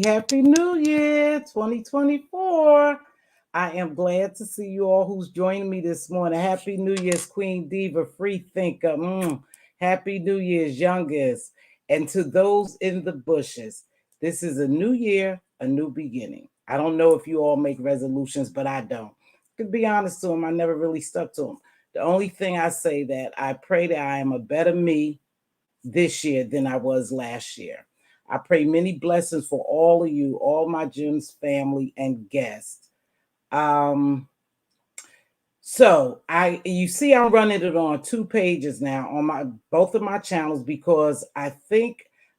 Happy New Year 2024. I am glad to see you all who's joining me this morning. Happy New Year's, Queen Diva, Free Thinker. Happy New Year's, youngest. And to those in the bushes, this is a new year, a new beginning. I don't know if you all make resolutions, but I don't. To be honest to them, I never really stuck to them. The only thing I say that I pray that I am a better me this year than I was last year. I pray many blessings for all of you, all my Jim's family and guests. So you see I'm running it on 2 pages now on both of my channels because I'm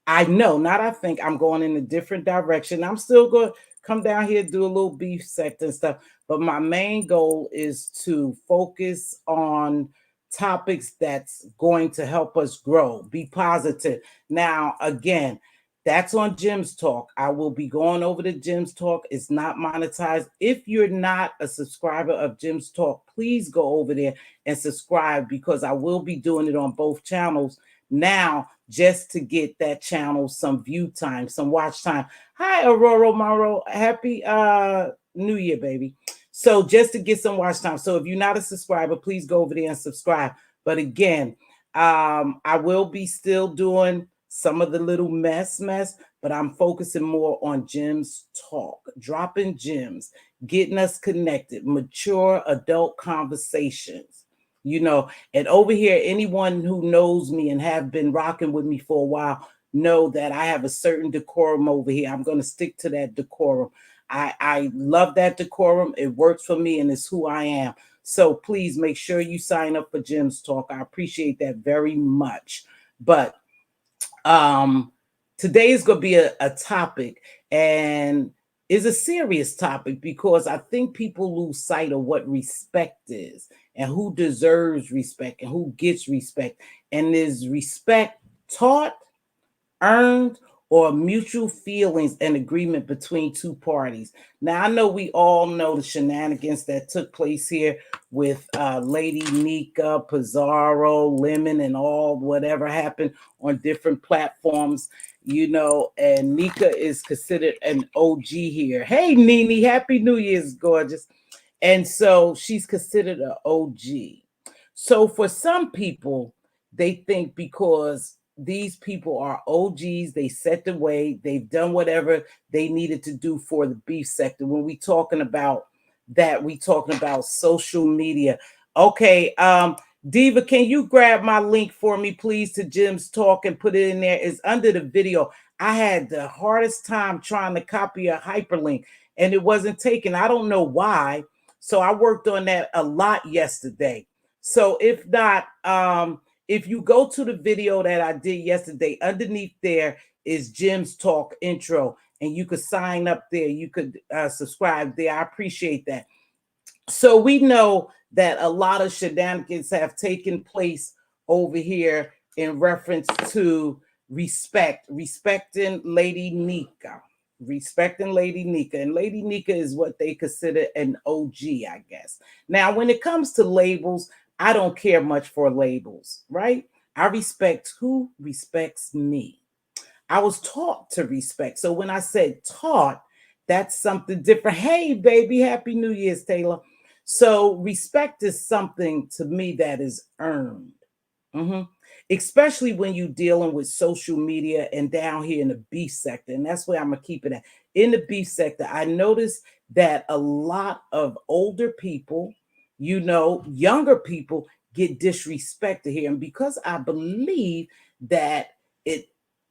going in a different direction. I'm still going to come down here, do a little beef sector and stuff, but my main goal is to focus on topics that's going to help us grow, be positive. Now, again, that's on Jim's Talk. I will be going over to Jim's Talk. It's not monetized. If you're not a subscriber of Jim's Talk, please go over there and subscribe because I will be doing it on both channels now just to get that channel some view time, some watch time. Hi, Aurora Morrow. Happy New Year, baby. So just to get some watch time. So if you're not a subscriber, please go over there and subscribe. But again, I will be still doing some of the little mess, but I'm focusing more on Jim's Talk, dropping gems, getting us connected, mature adult conversations, and over here, anyone who knows me and have been rocking with me for a while know that I have a certain decorum over here. I'm going to stick to that decorum. I love that decorum. It works for me and it's who I am. So please make sure you sign up for Jim's Talk. I appreciate that very much. But today is going to be a topic, and is a serious topic because I think people lose sight of what respect is and who deserves respect and who gets respect. And is respect taught, earned, or mutual feelings and agreement between two parties? Now, I know we all know the shenanigans that took place here with Lady Nika, Pizarro, Lemon, and all whatever happened on different platforms, and Nika is considered an OG here. Hey, Nene, Happy New Year's, gorgeous. And so she's considered an OG. So for some people, they think because these people are OGs, they set the way, they've done whatever they needed to do for the beef sector. When we talking about that, we talking about social media. Okay, Diva, can you grab my link for me, please, to Jim's talk and put it in there? It's under the video. I had the hardest time trying to copy a hyperlink and it wasn't taken. I don't know why. So I worked on that a lot yesterday. So if not, if you go to the video that I did yesterday, underneath there is Jim's talk intro, and you could sign up there. You could subscribe there. I appreciate that. So we know that a lot of shenanigans have taken place over here in reference to respecting Lady Nika. Respecting Lady Nika. And Lady Nika is what they consider an OG, I guess. Now, when it comes to labels, I don't care much for labels, right? I respect who respects me. I was taught to respect. So when I said taught, that's something different. Hey, baby, Happy New Year's, Taylor. So respect is something to me that is earned. Especially when you're dealing with social media and down here in the beef sector. And that's where I'm going to keep it at. In the beef sector, I noticed that a lot of older people, younger people get disrespected here. And because I believe that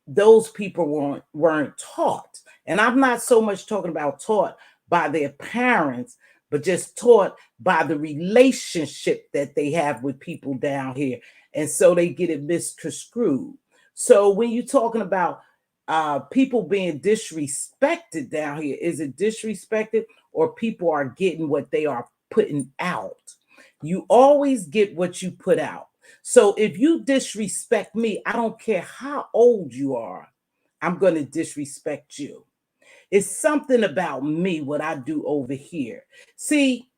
those people weren't taught. And I'm not so much talking about taught by their parents, but just taught by the relationship that they have with people down here. And so they get it misconstrued. So when you're talking about people being disrespected down here, is it disrespected or people are getting what they are putting out? You always get what you put out. So if you disrespect me, I don't care how old you are, I'm going to disrespect you. It's something about me, what I do over here. See,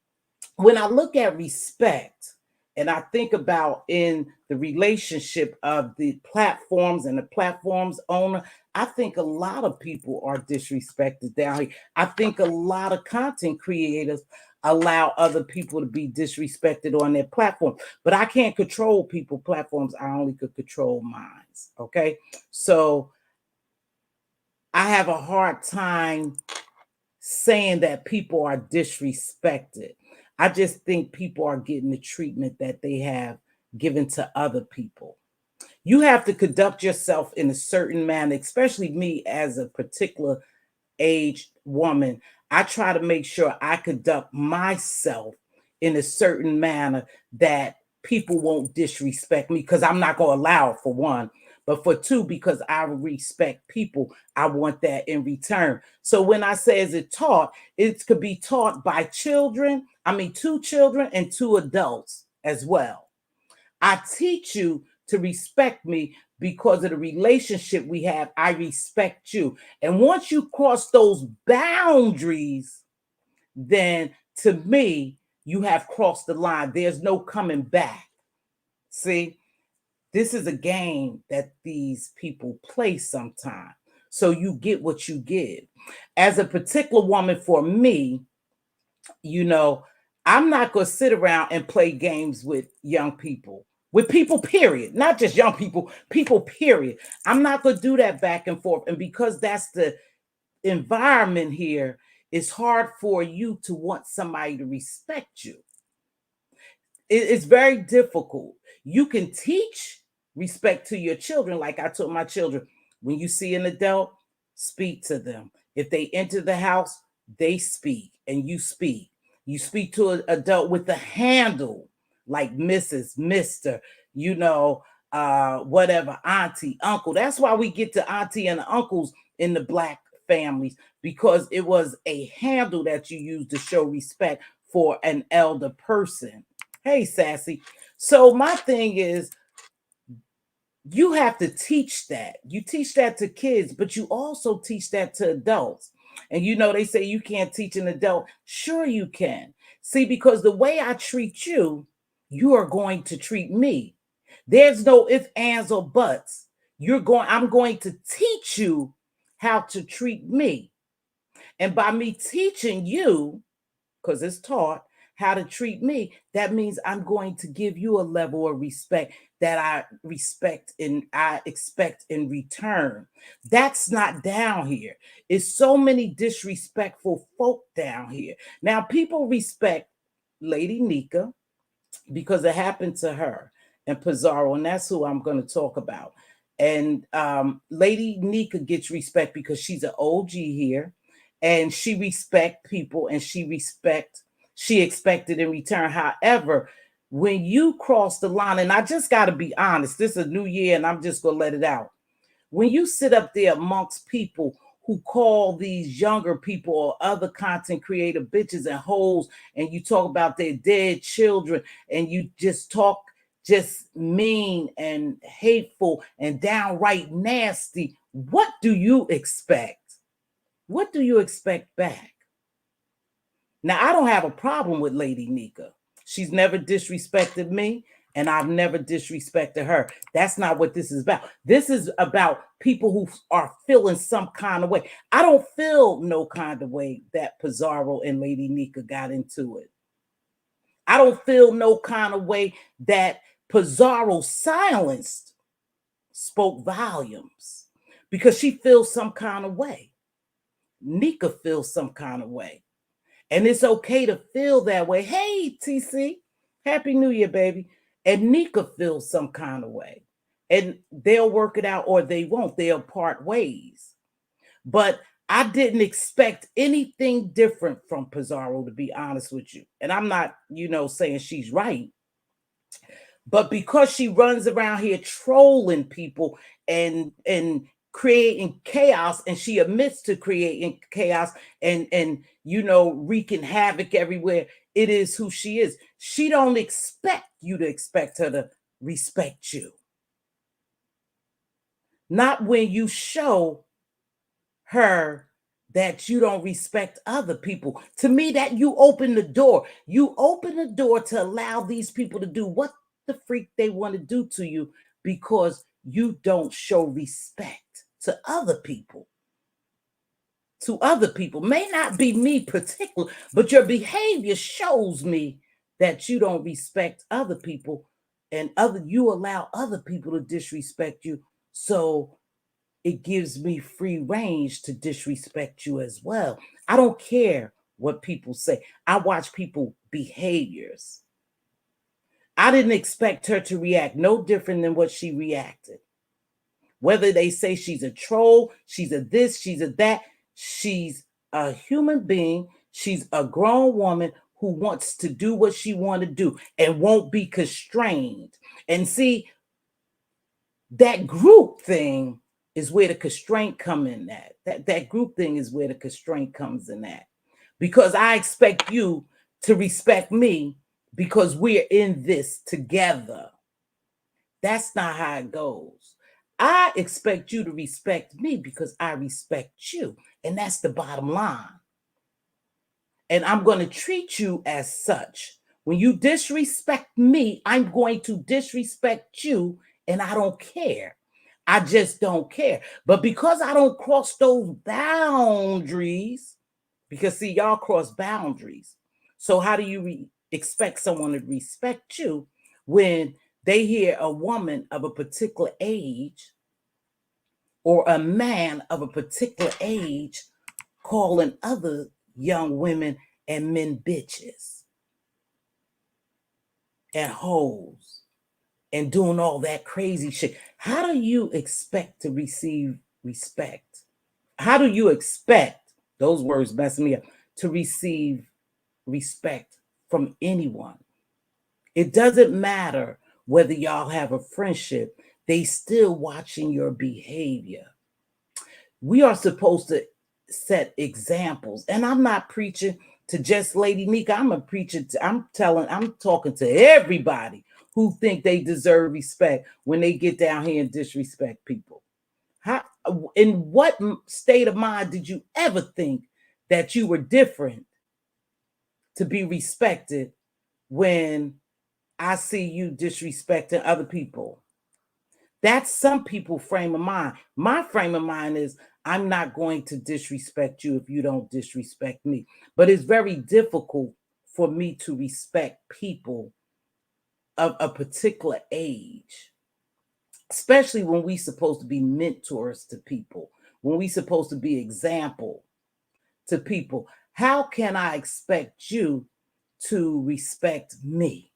when I look at respect and I think about in the relationship of the platforms and the platform's owner, I think a lot of people are disrespected down here. I think a lot of content creators allow other people to be disrespected on their platform. But I can't control people platforms. I only could control mine. Okay. So I have a hard time saying that people are disrespected. I just think people are getting the treatment that they have given to other people. You have to conduct yourself in a certain manner, especially me as a particular aged woman. I try to make sure I conduct myself in a certain manner that people won't disrespect me, because I'm not going to allow it, for one. But for two, because I respect people, I want that in return. So when I say is it taught, it could be taught by children. I mean, 2 children and 2 adults as well. I teach you to respect me because of the relationship we have. I respect you. And once you cross those boundaries, then to me, you have crossed the line. There's no coming back. See? This is a game that these people play sometimes. So you get what you give. As a particular woman, for me, I'm not going to sit around and play games with young people, with people, period. Not just young people, people, period. I'm not going to do that back and forth. And because that's the environment here, it's hard for you to want somebody to respect you. It's very difficult. You can teach respect to your children. Like I told my children, when you see an adult, speak to them. If they enter the house, they speak and you speak. You speak to an adult with a handle, like Mrs., Mr., whatever, auntie, uncle. That's why we get to auntie and uncles in the Black families, because it was a handle that you use to show respect for an elder person. Hey, Sassy. So my thing is, you have to teach that. You teach that to kids, but you also teach that to adults. And they say you can't teach an adult. Sure you can. See, because the way I treat you, you are going to treat me. There's no ifs, ands, or buts. I'm going to teach you how to treat me. And by me teaching you, because it's taught, how to treat me, that means I'm going to give you a level of respect that I respect and I expect in return. That's not down here. It's so many disrespectful folk down here. Now, people respect Lady Nika. because it happened to her and Pizarro, and that's who I'm going to talk about. And Lady Nika gets respect because she's an OG here, and she respect people, and she expected in return. However, when you cross the line, and I just got to be honest, this is a new year, and I'm just going to let it out. When you sit up there amongst people who call these younger people or other content creator bitches and hoes, and you talk about their dead children, and you just talk just mean and hateful and downright nasty, what do you expect? What do you expect back? Now, I don't have a problem with Lady Nika. She's never disrespected me, and I've never disrespected her. That's not what this is about. This is about people who are feeling some kind of way. I don't feel no kind of way that Pizarro and Lady Nika got into it. I don't feel no kind of way that Pizarro silenced spoke volumes because she feels some kind of way. Nika feels some kind of way. And it's okay to feel that way. Hey, TC, Happy New Year, baby. And Nika feels some kind of way. And they'll work it out or they won't. They'll part ways. But I didn't expect anything different from Pizarro, to be honest with you. And I'm not, saying she's right. But because she runs around here trolling people and creating chaos, and she admits to creating chaos and wreaking havoc everywhere, it is who she is. She don't expect you to expect her to respect you. Not when you show her that you don't respect other people. To me, that you open the door. You open the door to allow these people to do what the freak they want to do to you because you don't show respect to other people. To other people. May not be me particular, but your behavior shows me that you don't respect other people and you allow other people to disrespect you. So it gives me free range to disrespect you as well. I don't care what people say. I watch people behaviors. I didn't expect her to react no different than what she reacted. Whether they say she's a troll, she's a this, she's a that, she's a human being. She's a grown woman who wants to do what she wants to do and won't be constrained. And see, that group thing is where the constraint come in that group thing is where the constraint comes in that. Because I expect you to respect me because we're in this together. That's not how it goes. I expect you to respect me because I respect you. And that's the bottom line. And I'm going to treat you as such. When you disrespect me, I'm going to disrespect you, and I don't care. I just don't care. But because I don't cross those boundaries, because see, y'all cross boundaries. So how do you expect someone to respect you when they hear a woman of a particular age or a man of a particular age calling other young women and men bitches and hoes and doing all that crazy shit? How do you expect to receive respect? How do you expect, those words mess me up, to receive respect from anyone? It doesn't matter whether y'all have a friendship, they still watching your behavior. We are supposed to set examples. And I'm not preaching to just Lady Nika. I'm a preacher. I'm talking to everybody who think they deserve respect when they get down here and disrespect people. How, in what state of mind did you ever think that you were different to be respected when I see you disrespecting other people? That's some people's frame of mind. My frame of mind is I'm not going to disrespect you if you don't disrespect me. But it's very difficult for me to respect people of a particular age, especially when we're supposed to be mentors to people, when we're supposed to be example to people. How can I expect you to respect me?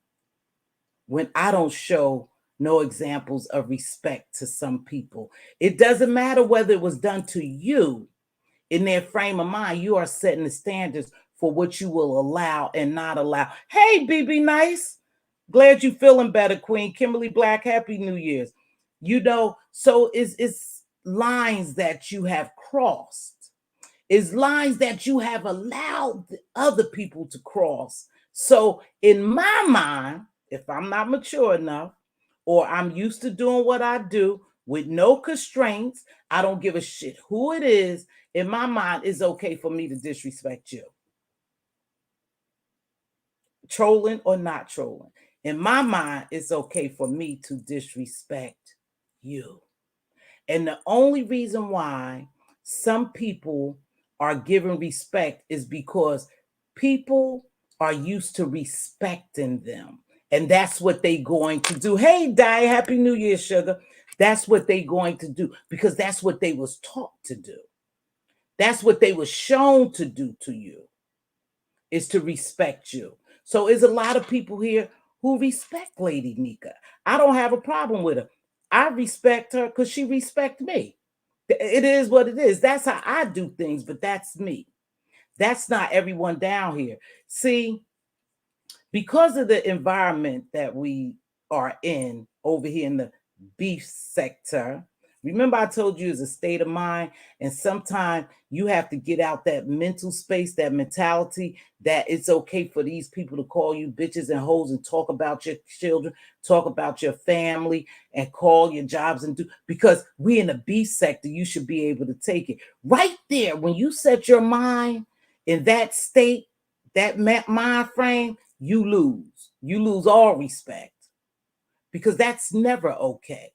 when I don't show no examples of respect to some people. It doesn't matter whether it was done to you. In their frame of mind, you are setting the standards for what you will allow and not allow. Hey, BB Nice. Glad you feeling better, Queen. Kimberly Black, Happy New Year's. So it's lines that you have crossed. Is lines that you have allowed other people to cross. So in my mind, if I'm not mature enough, or I'm used to doing what I do with no constraints, I don't give a shit who it is. In my mind, it's okay for me to disrespect you. Trolling or not trolling. In my mind, it's okay for me to disrespect you. And the only reason why some people are given respect is because people are used to respecting them. And that's what they going to do. Hey, Di, Happy New Year, sugar. That's what they going to do because that's what they was taught to do. That's what they was shown to do to you, is to respect you. So there's a lot of people here who respect Lady Nika. I don't have a problem with her. I respect her because she respects me. It is what it is. That's how I do things, but that's me. That's not everyone down here. See, because of the environment that we are in over here in the beef sector, remember I told you it's a state of mind, and sometimes you have to get out that mental space, that mentality that it's okay for these people to call you bitches and hoes and talk about your children, talk about your family, and call your jobs and do, because we in the beef sector, you should be able to take it. Right there, when you set your mind in that state, that mind frame, you lose. You lose all respect because that's never okay.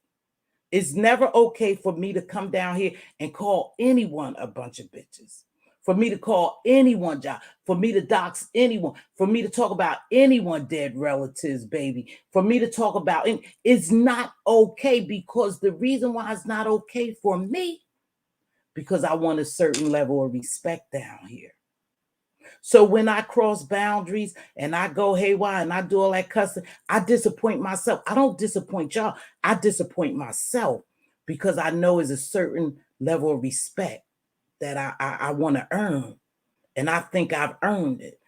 It's never okay for me to come down here and call anyone a bunch of bitches, for me to call anyone job, for me to dox anyone, for me to talk about anyone dead relatives, baby, for me to talk about it's not okay, because the reason why it's not okay for me, because I want a certain level of respect down here. So when I cross boundaries and I go haywire and I do all that cussing, I disappoint myself. I don't disappoint y'all. I disappoint myself because I know it's a certain level of respect that I want to earn. And I think I've earned it.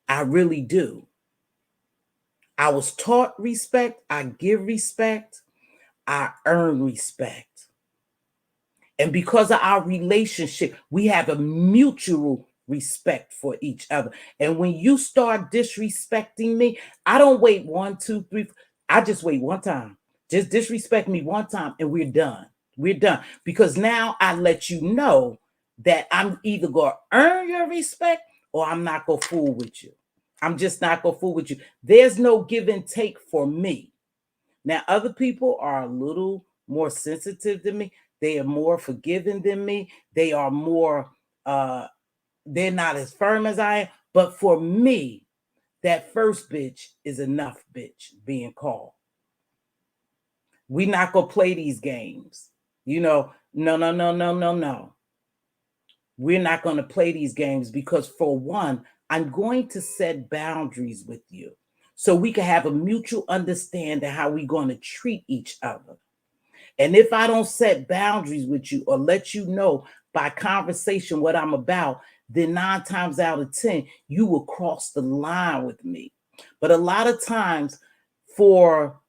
I really do. I was taught respect. I give respect. I earn respect. And because of our relationship, we have a mutual respect for each other. And when you start disrespecting me, I don't wait 1, 2, 3. I just wait one time. Just disrespect me one time and we're done. We're done. Because now I let you know that I'm either going to earn your respect or I'm not going to fool with you. I'm just not going to fool with you. There's no give and take for me. Now, other people are a little more sensitive than me. They are more forgiving than me. They are more, they're not as firm as I am. But for me, that first bitch is enough bitch being called. We not going to play these games. No. We're not going to play these games because, for one, I'm going to set boundaries with you so we can have a mutual understanding how we're going to treat each other. And if I don't set boundaries with you or let you know by conversation what I'm about, then 9 times out of 10, you will cross the line with me. But a lot of times, for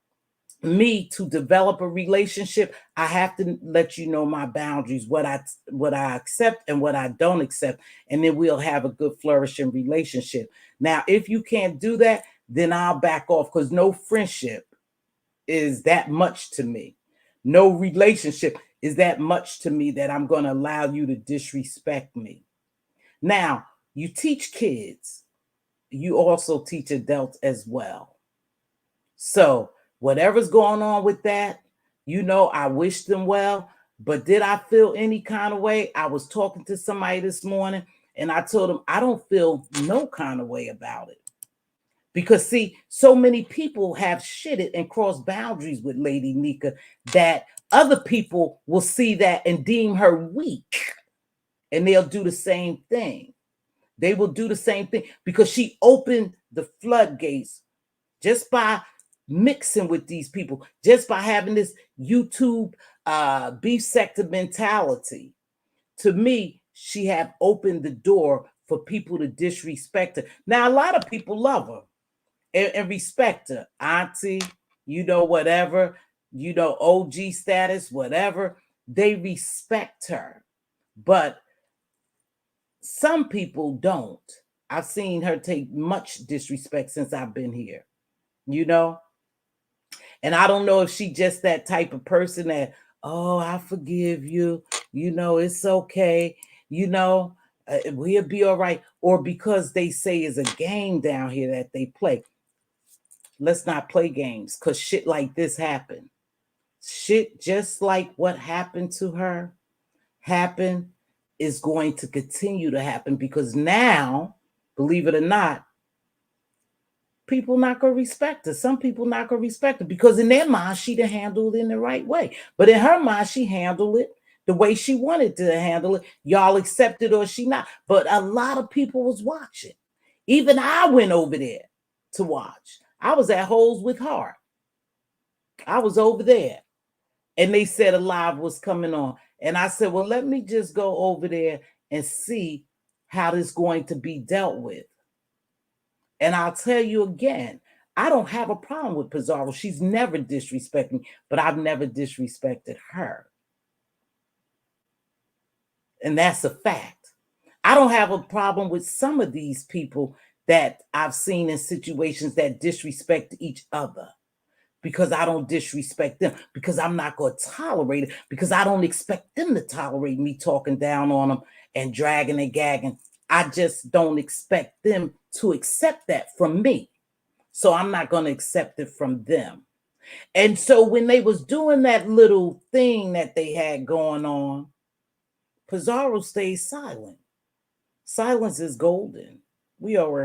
me to develop a relationship, I have to let you know my boundaries, what I accept and what I don't accept, and then we'll have a good flourishing relationship. Now, if you can't do that, then I'll back off, because no friendship is that much to me. No relationship is that much to me that I'm going to allow you to disrespect me. Now, you teach kids, you also teach adults as well. So whatever's going on with that, I wish them well. But did I feel any kind of way? I was talking to somebody this morning and I told them I don't feel no kind of way about it. Because, see, so many people have shitted and crossed boundaries with Lady Nika that other people will see that and deem her weak. And they'll do the same thing. They will do the same thing because she opened the floodgates just by mixing with these people just by having this YouTube beef sector mentality. To me, she have opened the door for people to disrespect her. Now, a lot of people love her and respect her. Auntie, whatever, OG status, whatever. They respect her. But some people don't. I've seen her take much disrespect since I've been here, And I don't know if she just that type of person that, oh, I forgive you, it's okay, we'll be all right. Or because they say it's a game down here that they play. Let's not play games, because shit like this happened. Shit just like what happened to her is going to continue to happen, because now, believe it or not, people not going to respect her. Some people not going to respect her because in their mind, she done handled it in the right way. But in her mind, she handled it the way she wanted to handle it. Y'all accept it or she not. But a lot of people was watching. Even I went over there to watch. I was at Holes with Heart. I was over there. And they said a live was coming on. And I said, well, let me just go over there and see how this is going to be dealt with. And I'll tell you again, I don't have a problem with Pizarro. She's never disrespected me, but I've never disrespected her. And that's a fact. I don't have a problem with some of these people that I've seen in situations that disrespect each other, because I don't disrespect them, because I'm not going to tolerate it, because I don't expect them to tolerate me talking down on them and dragging and gagging. I just don't expect them to accept that from me. So I'm not going to accept it from them. And so when they was doing that little thing that they had going on, Pizarro stayed silent. Silence is golden. We always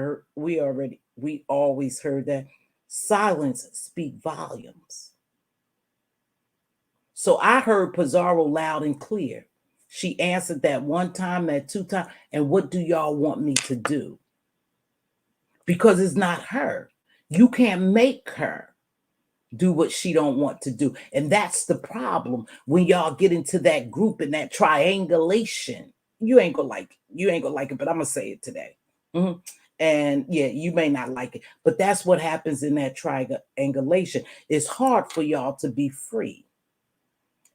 heard that. Silence speak volumes. So I heard Pizarro loud and clear. She answered that one time, that two times. And what do y'all want me to do? Because it's not her. You can't make her do what she don't want to do. And that's the problem when y'all get into that group and that triangulation. You ain't gonna like it, but I'm gonna say it today. Mm-hmm. And yeah, you may not like it, but that's what happens in that triangulation. It's hard for y'all to be free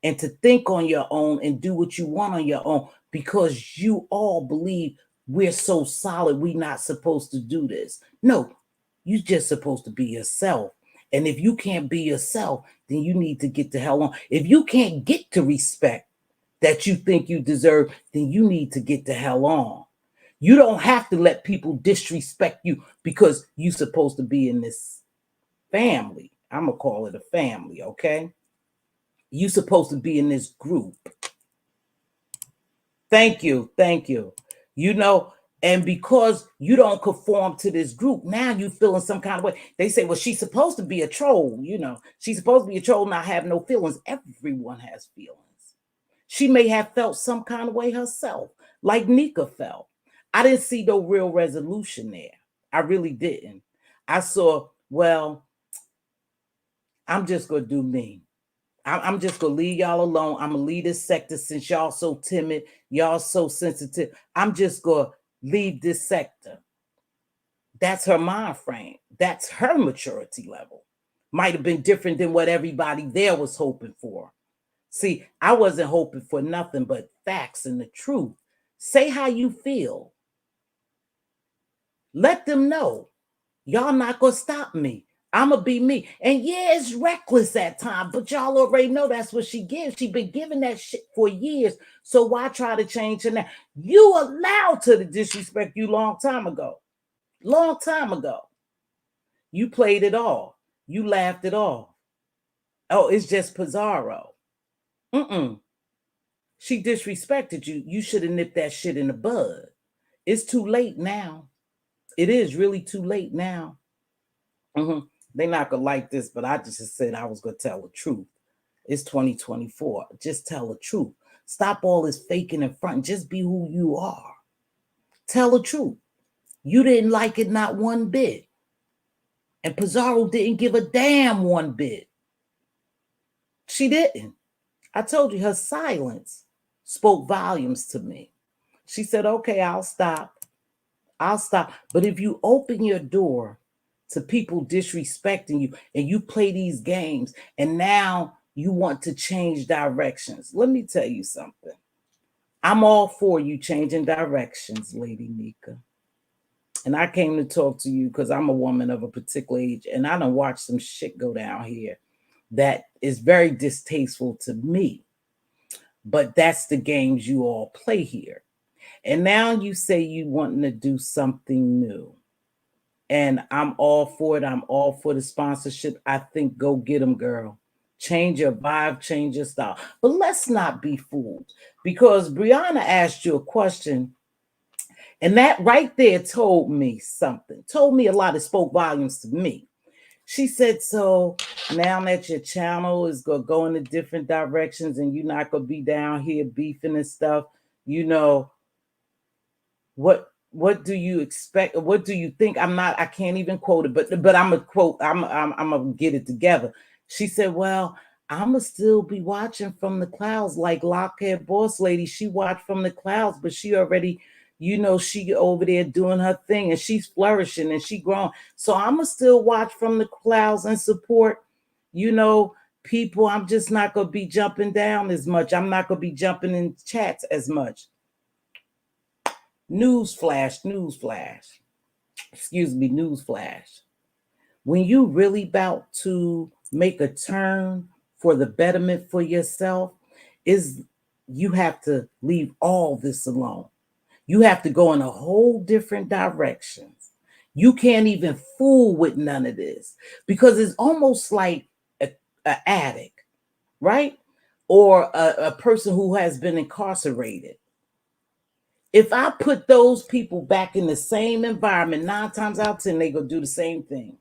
and to think on your own and do what you want on your own, because you all believe we're so solid, we're not supposed to do this. No, you're just supposed to be yourself. And if you can't be yourself, then you need to get the hell on. If you can't get the respect that you think you deserve, then you need to get the hell on. You don't have to let people disrespect you because you're supposed to be in this family. I'm going to call it a family, okay? You're supposed to be in this group. Thank you. And because you don't conform to this group, now you feel in some kind of way. They say, well, she's supposed to be a troll, She's supposed to be a troll, not have no feelings. Everyone has feelings. She may have felt some kind of way herself, like Nika felt. I didn't see no real resolution there. I really didn't. I saw, well, I'm just going to do me. I'm just going to leave y'all alone. I'm going to leave this sector since y'all so timid, y'all so sensitive. I'm just going to leave this sector. That's her mind frame. That's her maturity level. Might have been different than what everybody there was hoping for. See, I wasn't hoping for nothing but facts and the truth. Say how you feel. Let them know. Y'all not going to stop me. I'm going to be me. And yeah, it's reckless at times, but y'all already know that's what she gives. She been giving that shit for years. So why try to change her now? You allowed to disrespect you long time ago. Long time ago. You played it off. You laughed it off. Oh, it's just Pizarro. She disrespected you. You should have nipped that shit in the bud. It's too late now. It is really too late now. They're not going to like this, but I just said I was going to tell the truth. It's 2024. Just tell the truth. Stop all this faking in front. Just be who you are. Tell the truth. You didn't like it not one bit. And Pizarro didn't give a damn one bit. She didn't. I told you her silence spoke volumes to me. She said, okay, I'll stop. I'll stop. But if you open your door to people disrespecting you and you play these games and now you want to change directions, let me tell you something. I'm all for you changing directions, Lady Nika. And I came to talk to you because I'm a woman of a particular age and I done watched some shit go down here that is very distasteful to me. But that's the games you all play here. And now you say you wanting to do something new. And I'm all for it. I'm all for the sponsorship. I think go get them, girl. Change your vibe, change your style. But let's not be fooled because Brianna asked you a question. And that right there told me something, told me a lot. It spoke volumes to me. She said, so now that your channel is going to go in different directions and you're not going to be down here beefing and stuff, you know, what do you expect? What do you think? I can't even quote it, but I'm gonna quote, I'm gonna get it together. She said, well, I'ma still be watching from the clouds like Lockhead Boss Lady. She watched from the clouds, but she already, you know, she over there doing her thing and she's flourishing and she growing. So I'ma still watch from the clouds and support, you know, people. I'm just not gonna be jumping down as much. I'm not gonna be jumping in chats as much. Newsflash, newsflash. When you really about to make a turn for the betterment for yourself, is you have to leave all this alone. You have to go in a whole different directions. You can't even fool with none of this because it's almost like a addict, right? Or a person who has been incarcerated. If I put those people back in the same environment, 9 times out of 10, they're going to do the same thing.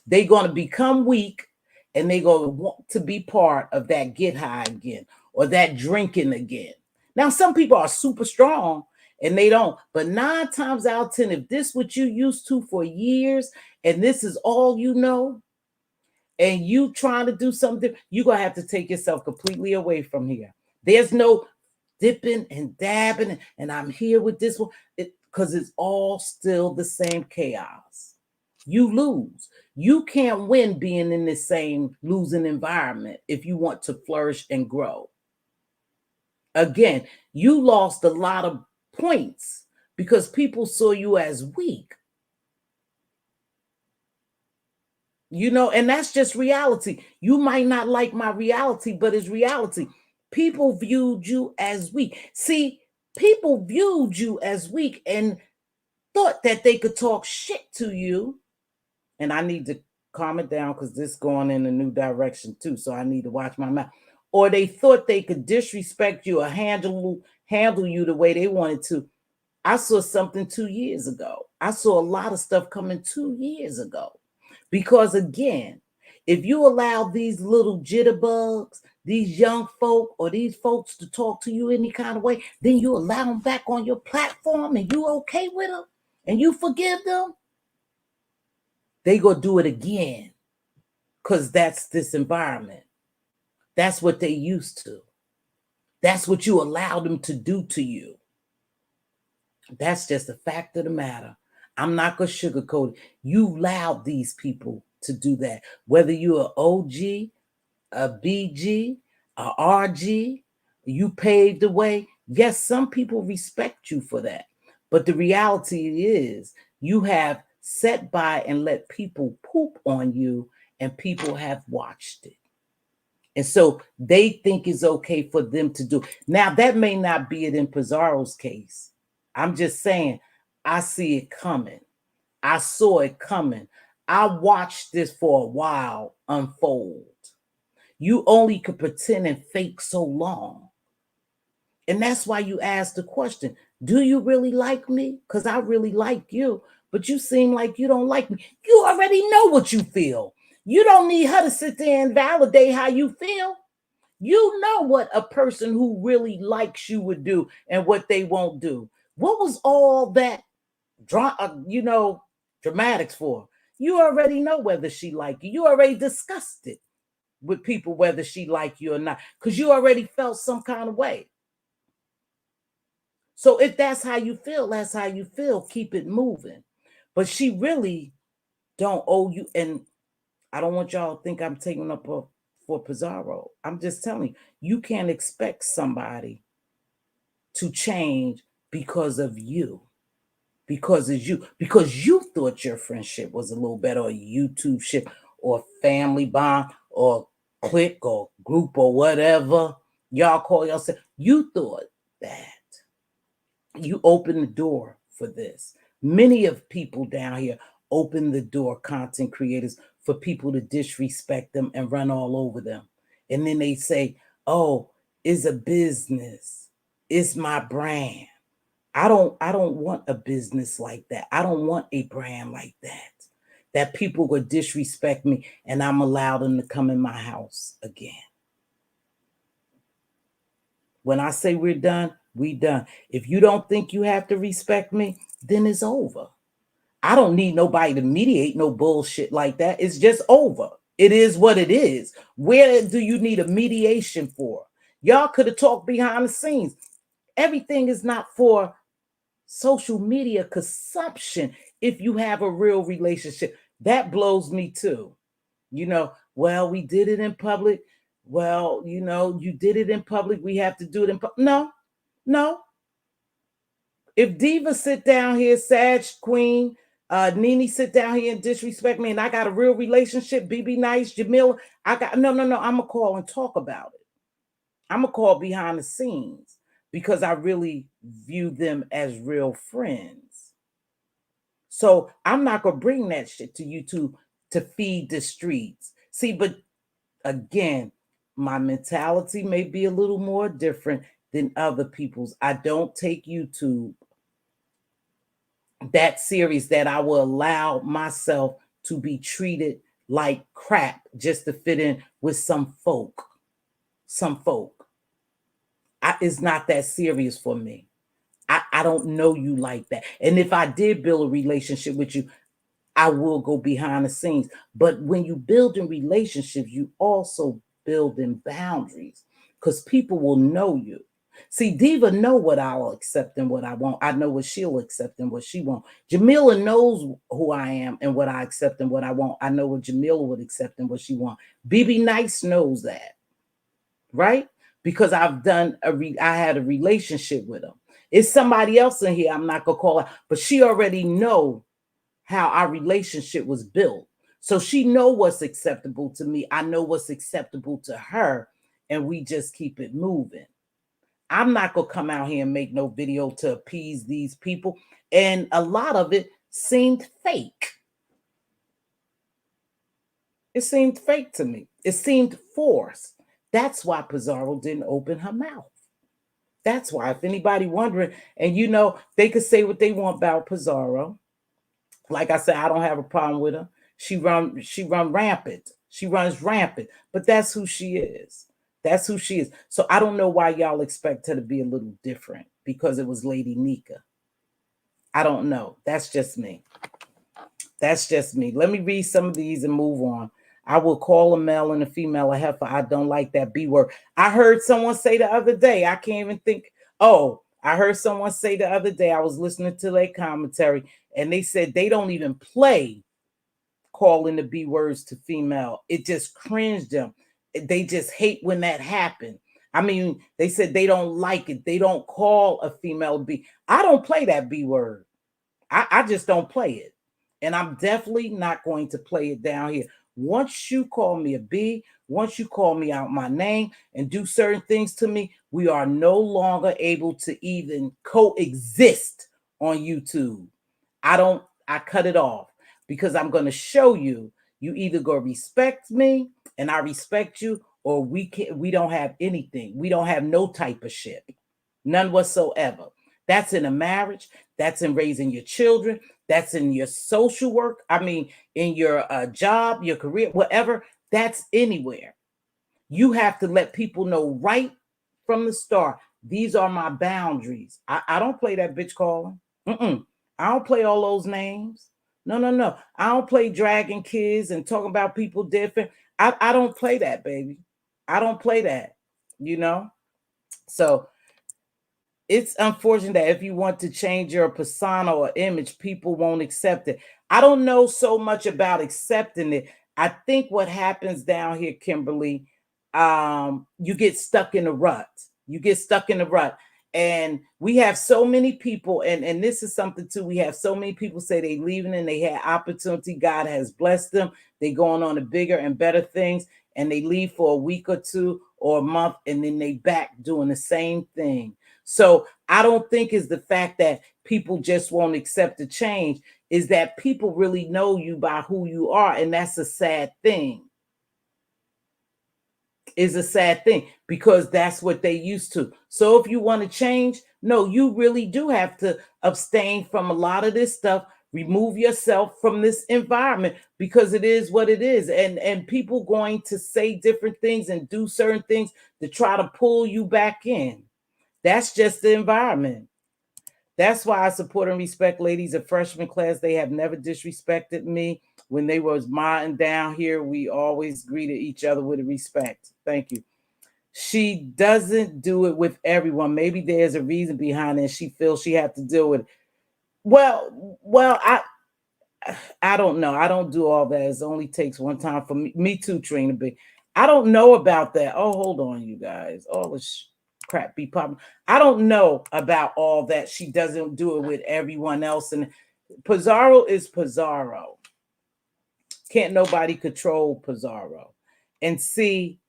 They're going to become weak and they're going to want to be part of that get high again or that drinking again. Now, some people are super strong and they don't. But 9 times out of 10, if this is what you used to for years and this is all you know, and you trying to do something, you're going to have to take yourself completely away from here. There's no dipping and dabbing and I'm here with this one because it's all still the same chaos. You lose. You can't win being in the same losing environment if you want to flourish and grow. Again, you lost a lot of points because people saw you as weak. You know, and that's just reality. You might not like my reality, but it's reality. People viewed you as weak. See, people viewed you as weak and thought that they could talk shit to you. And I need to calm it down because this is going in a new direction too. So I need to watch my mouth. Or they thought they could disrespect you or handle you the way they wanted to. I saw something 2 years ago. I saw a lot of stuff coming 2 years ago. Because again, if you allow these little jitterbugs, these young folk or these folks to talk to you any kind of way, then you allow them back on your platform and you okay with them and you forgive them, they go do it again because that's this environment. That's what they used to. That's what you allow them to do to you. That's just a fact of the matter. I'm not going to sugarcoat it. You allowed these people to do that. Whether you're an OG, a BG, a RG, you paved the way. Yes, some people respect you for that. But the reality is you have sat by and let people poop on you and people have watched it. And so they think it's okay for them to do. Now, that may not be it in Pizarro's case. I'm just saying, I see it coming. I saw it coming. I watched this for a while unfold. You only could pretend and fake so long. And that's why you asked the question, do you really like me? Because I really like you, but you seem like you don't like me. You already know what you feel. You don't need her to sit there and validate how you feel. You know what a person who really likes you would do and what they won't do. What was all that, dramatics for? You already know whether she like you. You already discussed it with people whether she like you or not, because you already felt some kind of way. So if that's how you feel, that's how you feel. Keep it moving. But she really don't owe you. And I don't want y'all to think I'm taking up for Pizarro. I'm just telling you, you can't expect somebody to change because of you. Because it's you. Because you thought your friendship was a little better, or YouTube ship, or family bond, or clique, or group, or whatever y'all call yourself. You thought that. You open the door for this. Many of people down here open the door, content creators, for people to disrespect them and run all over them. And then they say, oh, it's a business. It's my brand. I don't want a business like that. I don't want a brand like that. That people would disrespect me and I'm allowed them to come in my house again. When I say we're done, we done. If you don't think you have to respect me, then it's over. I don't need nobody to mediate no bullshit like that. It's just over. It is what it is. Where do you need a mediation for? Y'all could have talked behind the scenes. Everything is not for social media consumption. If you have a real relationship, that blows me too. Well, we did it in public. Well, you did it in public. We have to do it in public. No. If Diva sit down here, Sag Queen, Nene sit down here and disrespect me, and I got a real relationship, BB Nice, Jamila, I got no. I'm gonna call and talk about it. I'm gonna call behind the scenes because I really view them as real friends. So I'm not gonna bring that shit to YouTube to feed the streets. See, but again, my mentality may be a little more different than other people's. I don't take YouTube that serious that I will allow myself to be treated like crap just to fit in with some folk. It's not that serious for me. I don't know you like that. And if I did build a relationship with you, I will go behind the scenes. But when you build in relationships, you also build in boundaries because people will know you. See, Diva know what I'll accept and what I won't. I know what she'll accept and what she won't. Jamila knows who I am and what I accept and what I won't. I know what Jamila would accept and what she won't. BB Nice knows that, right? Because I had a relationship with him. It's somebody else in here I'm not gonna call her, but she already know how our relationship was built. So she know what's acceptable to me. I know what's acceptable to her, and we just keep it moving. I'm not going to come out here and make no video to appease these people. And a lot of it seemed fake. It seemed fake to me. It seemed forced. That's why Pizarro didn't open her mouth. That's why, if anybody wondering, and they could say what they want about Pizarro. Like I said, I don't have a problem with her. She run rampant. She runs rampant. But that's who she is. That's who she is. So I don't know why y'all expect her to be a little different because it was Lady Nika. I don't know. That's just me. That's just me. Let me read some of these and move on. I will call a male and a female a heifer. I don't like that B word. I heard someone say the other day, I can't even think. Oh, I heard someone say the other day, I was listening to their commentary, and they said they don't even play calling the B words to female. It just cringed them. They just hate when that happened. I mean, they said they don't like it. They don't call a female B. I don't play that B word. I just don't play it. And I'm definitely not going to play it down here. Once you call me a B, once you call me out my name and do certain things to me, we are no longer able to even coexist on YouTube. I cut it off because I'm going to show you either go respect me and I respect you, or we don't have anything. We don't have no type of shit. None whatsoever. That's in a marriage. That's in raising your children. That's in your social work. I mean, in your job, your career, whatever. That's anywhere. You have to let people know right from the start. These are my boundaries. I don't play that bitch calling. I don't play all those names. No, no, no. I don't play dragging kids and talking about people different. I don't play that, baby. I don't play that, you know? So it's unfortunate that if you want to change your persona or image, people won't accept it. I don't know so much about accepting it. I think what happens down here, Kimberly, you get stuck in a rut. You get stuck in a rut. And we have so many people, and this is something too. We have so many people say they leaving and they had opportunity. God has blessed them. They going on to bigger and better things, and they leave for a week or two or a month, and then they back doing the same thing. So I don't think it's the fact that people just won't accept the change, is that people really know you by who you are. And that's a sad thing. Is a sad thing because that's what they used to. So if you want to change, no, you really do have to abstain from a lot of this stuff, remove yourself from this environment because it is what it is. And people going to say different things and do certain things to try to pull you back in. That's just the environment. That's why I support and respect ladies of freshman class. They have never disrespected me. When they was modding down here, we always greeted each other with respect. Thank you. She doesn't do it with everyone. Maybe there's a reason behind it. She feels she had to deal with it. Well, I don't know. I don't do all that. It only takes one time for me too, Trina B. I don't know about that. Oh, hold on, you guys. All this crap be popping. I don't know about all that. She doesn't do it with everyone else. And Pizarro is Pizarro. Can't nobody control Pizarro. And see,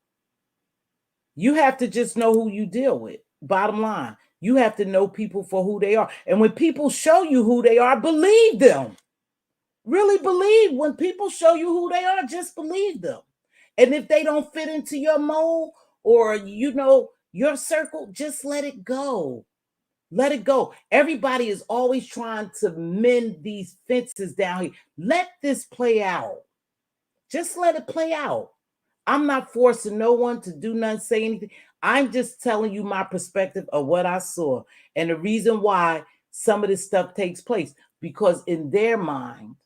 you have to just know who you deal with. Bottom line, you have to know people for who they are. And when people show you who they are, believe them. Really believe when people show you who they are, just believe them. And if they don't fit into your mold or, your circle, just let it go. Let it go. Everybody is always trying to mend these fences down here. Let this play out. Just let it play out. I'm not forcing no one to do nothing, say anything. I'm just telling you my perspective of what I saw and the reason why some of this stuff takes place. Because in their mind,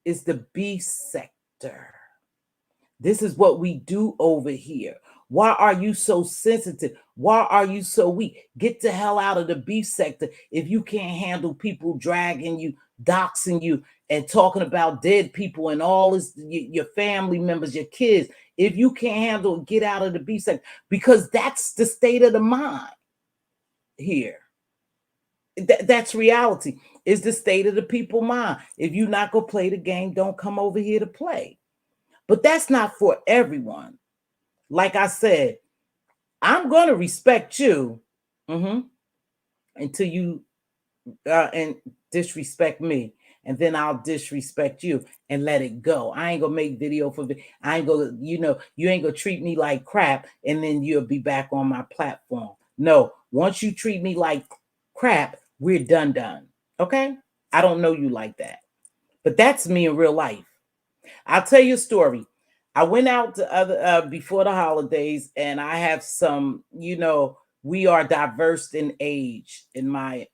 is the B sector. This is what we do over here. Why are you so sensitive? Why are you so weak? Get the hell out of the B sector if you can't handle people dragging you, doxing you, and talking about dead people and all this, your family members, your kids. If you can't handle it, get out of the B sector because that's the state of the mind here. That's reality. Is the state of the people mind. If you're not going to play the game, don't come over here to play. But that's not for everyone. Like I said, I'm going to respect you until you and disrespect me. And then I'll disrespect you and let it go. I ain't going to make video for I ain't going to, you ain't going to treat me like crap and then you'll be back on my platform. No, once you treat me like crap, we're done. Okay? I don't know you like that. But that's me in real life. I'll tell you a story. I went out to before the holidays and I have some, we are diverse in age in my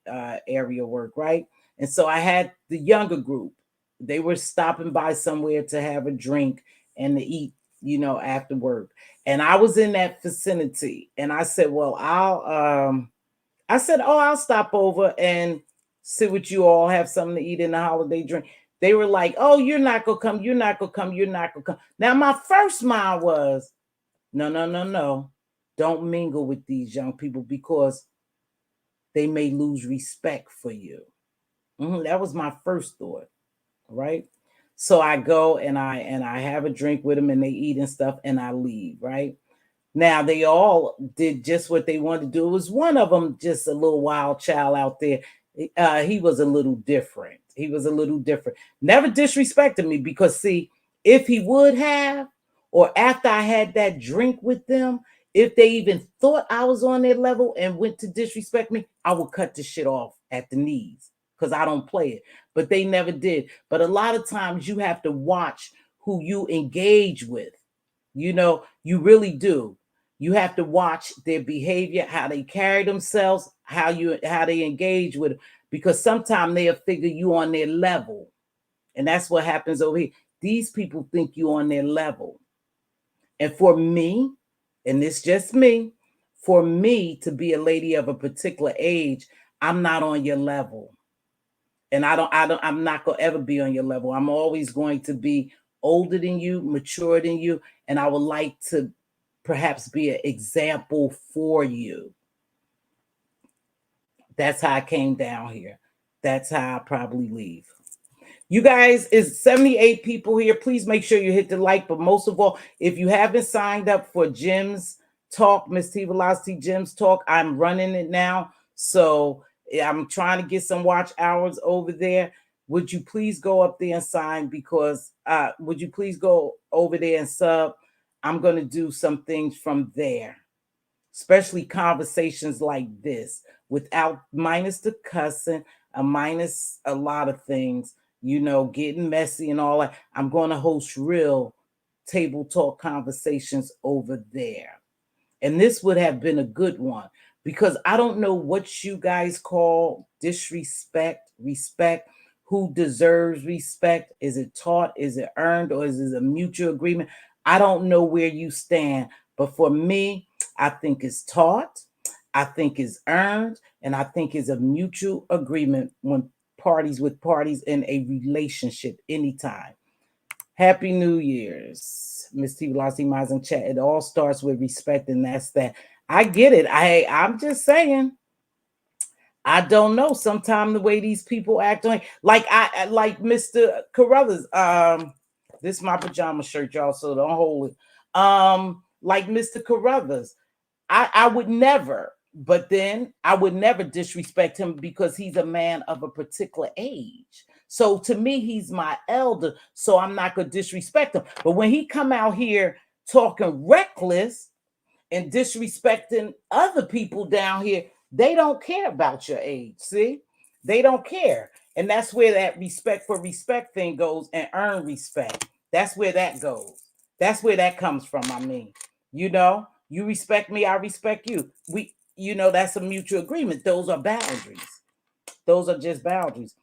area of work, right? And so I had the younger group. They were stopping by somewhere to have a drink and to eat, after work. And I was in that vicinity and I said, well, I'll stop over and sit with you all, have something to eat in the holiday drink. They were like, oh, you're not going to come. You're not going to come. You're not going to come. Now, my first mind was, no. Don't mingle with these young people because they may lose respect for you. That was my first thought, right? So I go and I have a drink with them and they eat and stuff and I leave, right? Now, they all did just what they wanted to do. It was one of them, just a little wild child out there. He was a little different. Never disrespected me because, see, if he would have, or after I had that drink with them, if they even thought I was on their level and went to disrespect me, I would cut the shit off at the knees because I don't play it. But they never did. But a lot of times you have to watch who you engage with. You really do. You have to watch their behavior, how they carry themselves, how they engage with it. because sometimes they'll figure you on their level. And that's what happens over here. These people think you on their level. And for me, and it's just me, for me to be a lady of a particular age, I'm not on your level. And I'm not gonna ever be on your level. I'm always going to be older than you, mature than you, and I would like to perhaps be an example for you. That's how I came down here. That's how I probably leave. You guys, is 78 people here. Please make sure you hit the like. But most of all, if you haven't signed up for Jim's talk, Mz.Teavalocity Jim's talk, I'm running it now. So I'm trying to get some watch hours over there. Would you please go up there and sign? Because would you please go over there and sub? I'm going to do some things from there, especially conversations like this, without minus the cussing, minus a lot of things, getting messy and all that. I'm going to host real table talk conversations over there. And this would have been a good one, because I don't know what you guys call disrespect, respect, who deserves respect. Is it taught? Is it earned? Or is it a mutual agreement? I don't know where you stand. But for me, I think it's taught, I think it's earned, and I think it's a mutual agreement when parties with parties in a relationship anytime. Happy New Year's, Mz.Teavalocity, Mz. in chat. It all starts with respect, and that's that. I get it. I'm just saying. I don't know. Sometimes the way these people act, like Mr. Carruthers. This is my pajama shirt, y'all. So don't hold it. Like Mr. Carruthers, I would never. But then I would never disrespect him because he's a man of a particular age. So to me, he's my elder. So I'm not gonna disrespect him. But when he come out here talking reckless and disrespecting other people down here, they don't care about your age. See, they don't care. And that's where that respect for respect thing goes, and earn respect. That's where that goes. That's where that comes from. I mean, you respect me, I respect you. That's a mutual agreement. Those are boundaries. Those are just boundaries.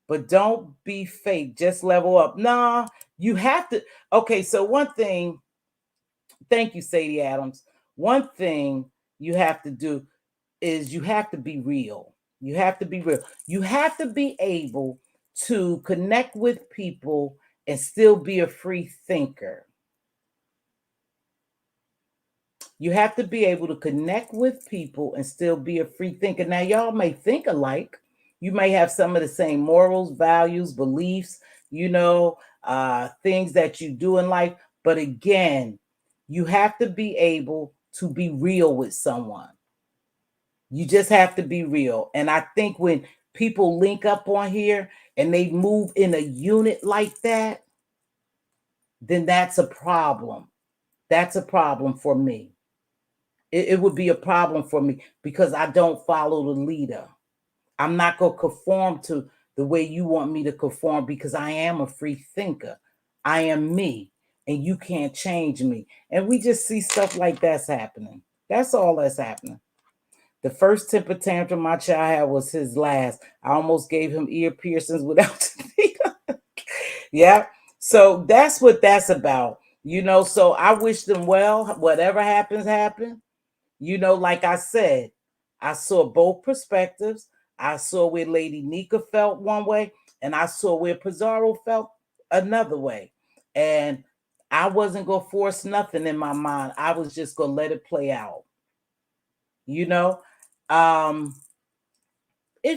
But don't be fake. Just level up. Nah, you have to. Okay, so one thing, thank you, Sadie Adams. One thing you have to do is you have to be real. You have to be real. You have to be able to connect with people and still be a free thinker. You have to be able to connect with people and still be a free thinker. Now, y'all may think alike. You may have some of the same morals, values, beliefs, things that you do in life. But again, you have to be able to be real with someone. You just have to be real. And I think when people link up on here and they move in a unit like that, then that's a problem. That's a problem for me. It would be a problem for me because I don't follow the leader. I'm not going to conform to the way you want me to conform because I am a free thinker. I am me, and you can't change me. And we just see stuff like that's happening. That's all that's happening. The first temper tantrum my child had was his last. I almost gave him ear piercings without yeah. So that's what that's about. So I wish them well. Whatever happens, happen. Like I said, I saw both perspectives. I saw where Lady Nika felt one way, and I saw where Pizarro felt another way. And I wasn't going to force nothing in my mind. I was just going to let it play out. If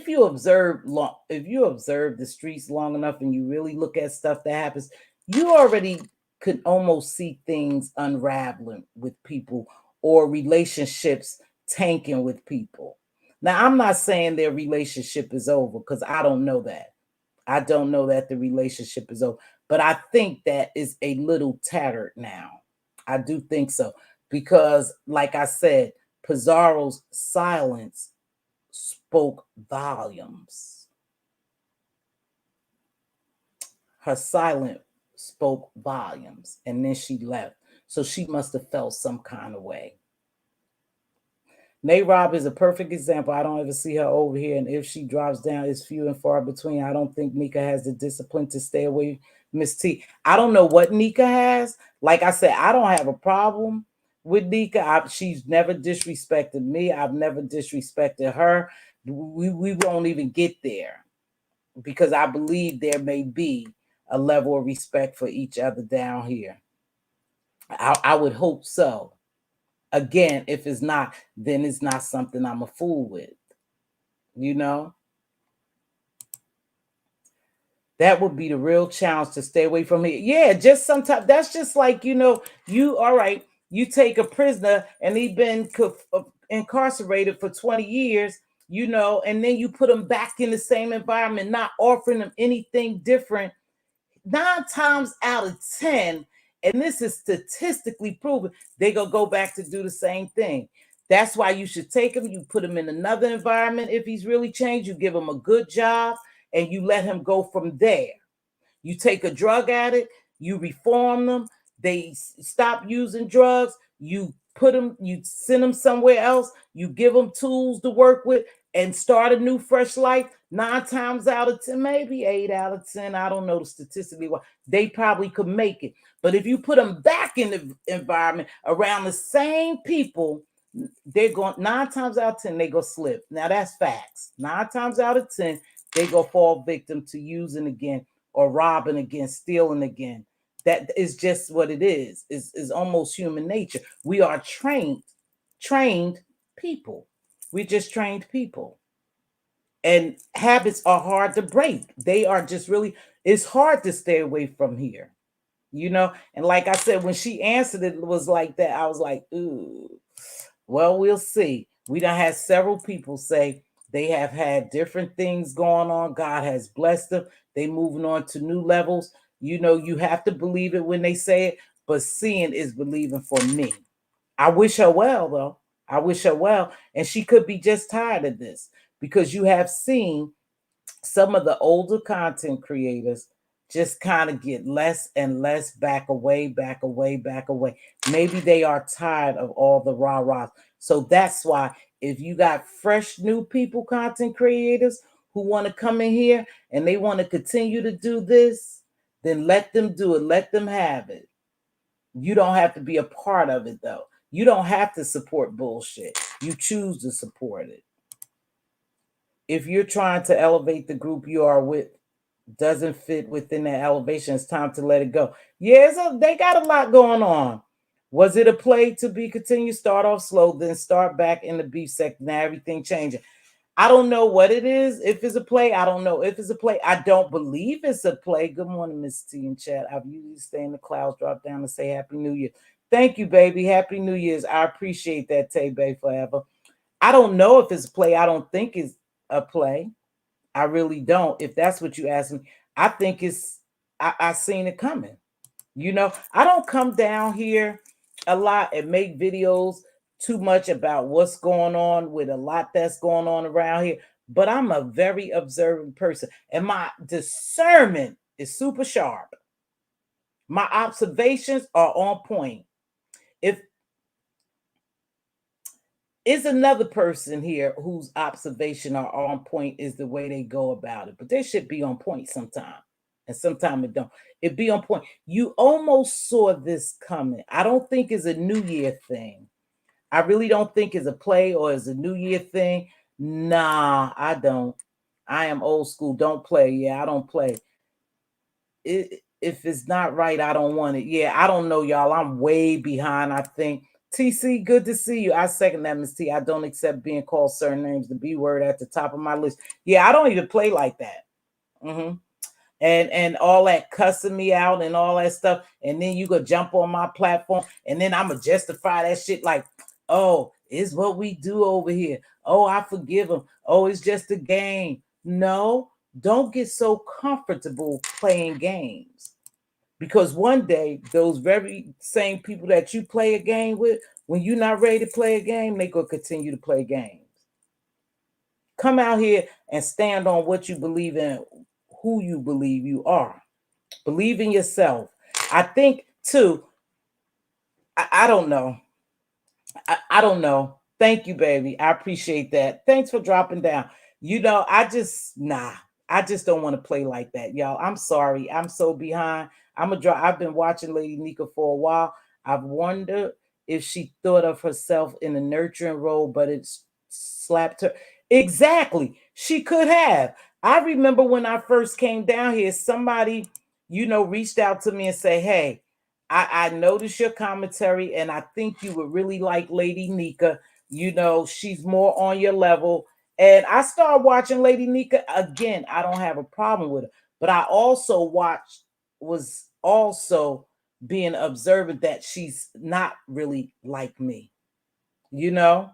you observe the streets long enough and you really look at stuff that happens, you already could almost see things unraveling with people or relationships tanking with people. Now, I'm not saying their relationship is over because I don't know that. I don't know that the relationship is over, but I think that is a little tattered now. I do think so because, like I said, Pizarro's silence spoke volumes. Her silence spoke volumes, and then she left. So she must have felt some kind of way. Nate Robb is a perfect example. I don't ever see her over here, and if she drops down, it's few and far between. I don't think Nika has the discipline to stay away. Miss T. I don't know what Nika has. Like I said, I don't have a problem with Nika. She's never disrespected me. I've never disrespected her. We won't even get there because I believe there may be a level of respect for each other down here. I would hope so. Again, if it's not, then it's not something I'm a fool with. You know, that would be the real challenge to stay away from it. Yeah, just sometimes that's just like, you all right, you take a prisoner and he's been incarcerated for 20 years, and then you put him back in the same environment, not offering him anything different. 9 times out of 10, and this is statistically proven, they're going to go back to do the same thing. That's why you should take him, you put him in another environment. If he's really changed, you give him a good job and you let him go from there. You take a drug addict, you reform them, they stop using drugs, you send them somewhere else, you give them tools to work with and start a new fresh life. 9 times out of 10, maybe 8 out of 10, I don't know statistically what, they probably could make it. But if you put them back in the environment around the same people, they're going 9 times out of 10, they go slip. Now that's facts. 9 times out of 10, they go fall victim to using again, or robbing again, stealing again. That is just what it is. It's almost human nature. We are trained people. We're just trained people. And habits are hard to break. They are just really, it's hard to stay away from here. And like I said, when she answered it was like that, I was like, ooh, well, we'll see. We done had several people say they have had different things going on. God has blessed them. They moving on to new levels. You have to believe it when they say it, but seeing is believing for me. I wish her well, though. I wish her well. And she could be just tired of this because you have seen some of the older content creators just kind of get less and less, back away, back away, back away. Maybe they are tired of all the rah-rahs. So that's why if you got fresh new people, content creators who want to come in here and they want to continue to do this, then let them do it. Let them have it. You don't have to be a part of it, though. You don't have to support bullshit. You choose to support it. If you're trying to elevate the group you are with, doesn't fit within that elevation, it's time to let it go. Yeah, they got a lot going on. Was it a play to be continued? Start off slow, then start back in the beef sector. Now everything changing. I don't know what it is. If it's a play, I don't know if it's a play. I don't believe it's a play. Good morning, Miss T in chat. I've usually stay in the clouds, drop down and say Happy New Year. Thank you, baby. Happy New Year's. I appreciate that, Tay Bay forever. I don't know if it's a play. I don't think it's a play. I really don't. If that's what you ask me, I think I seen it coming. I don't come down here a lot and make videos too much about what's going on with a lot that's going on around here. But I'm a very observant person, and my discernment is super sharp. My observations are on point. If is another person here whose observation are on point is the way they go about it, but they should be on point sometime, and sometime it don't. It be on point. You almost saw this coming. I don't think it's a New Year thing. I really don't think it's a play or it's a New Year thing. Nah, I don't. I am old school. Don't play. Yeah, I don't play. If it's not right, I don't want it. Yeah, I don't know, y'all. I'm way behind, I think. TC, good to see you. I second that, Miss T. I don't accept being called certain names. The B word at the top of my list. Yeah, I don't even play like that. And all that cussing me out and all that stuff. And then you go jump on my platform, and then I'ma justify that shit like, oh, it's what we do over here. Oh, I forgive them. Oh, it's just a game. No, don't get so comfortable playing games. Because one day, those very same people that you play a game with, when you're not ready to play a game, they going to continue to play games. Come out here and stand on what you believe in, who you believe you are. Believe in yourself. I think, too, I don't know. I don't know. Thank you, baby. I appreciate that. Thanks for dropping down. I just don't want to play like that, y'all. I'm sorry. I'm so behind. I've been watching Lady Nika for a while. I've wondered if she thought of herself in a nurturing role, but it's slapped her. Exactly. She could have. I remember when I first came down here, somebody, reached out to me and say, "Hey, I noticed your commentary, and I think you would really like Lady Nika. She's more on your level." And I started watching Lady Nika again. I don't have a problem with her, but I also was also being observant that she's not really like me, you know,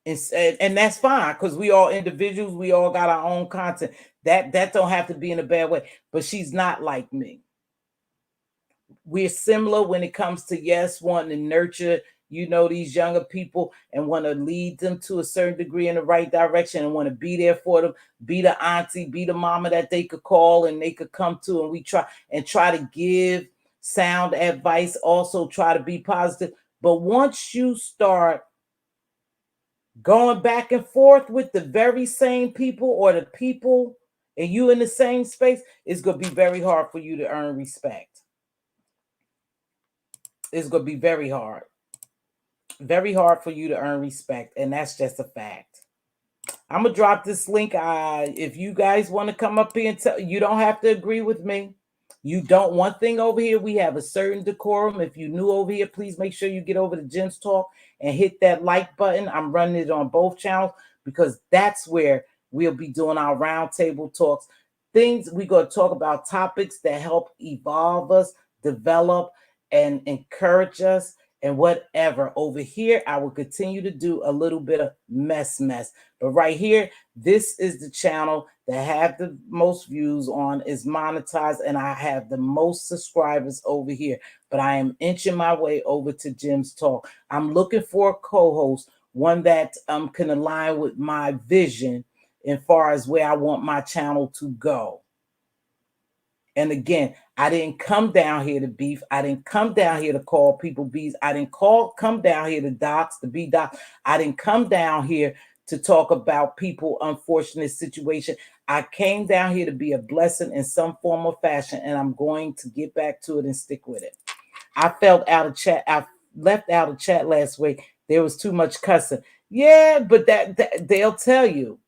and that's fine because we all individuals, we all got our own content. That don't have to be in a bad way, but she's not like me. We're similar when it comes to, yes, wanting to nurture, these younger people and want to lead them to a certain degree in the right direction and want to be there for them, be the auntie, be the mama that they could call and they could come to, and we try to give sound advice, also try to be positive. But once you start going back and forth with the very same people or the people and you in the same space, it's going to be very hard for you to earn respect. It's going to be very hard for you to earn respect, and that's just a fact. I'm gonna drop this link. If you guys want to come up here and tell, you don't have to agree with me. You don't. One thing over here, we have a certain decorum. If you're new over here, please make sure you get over to Jim's Talk and hit that like button. I'm running it on both channels because that's where we'll be doing our roundtable talks. Things we're gonna talk about, topics that help evolve us, develop, and encourage us, and whatever. Over here, I will continue to do a little bit of mess. But right here, this is the channel that have the most views on, is monetized, and I have the most subscribers over here. But I am inching my way over to Jim's Talk. I'm looking for a co-host, one that can align with my vision as far as where I want my channel to go. And again, I didn't come down here to beef. I didn't come down here to call people bees. I didn't come down here to dox, to be dox. I didn't come down here to talk about people unfortunate situation. I came down here to be a blessing in some form or fashion, and I'm going to get back to it and stick with it. I felt out of chat. I left out of chat last week. There was too much cussing. Yeah, but that they'll tell you.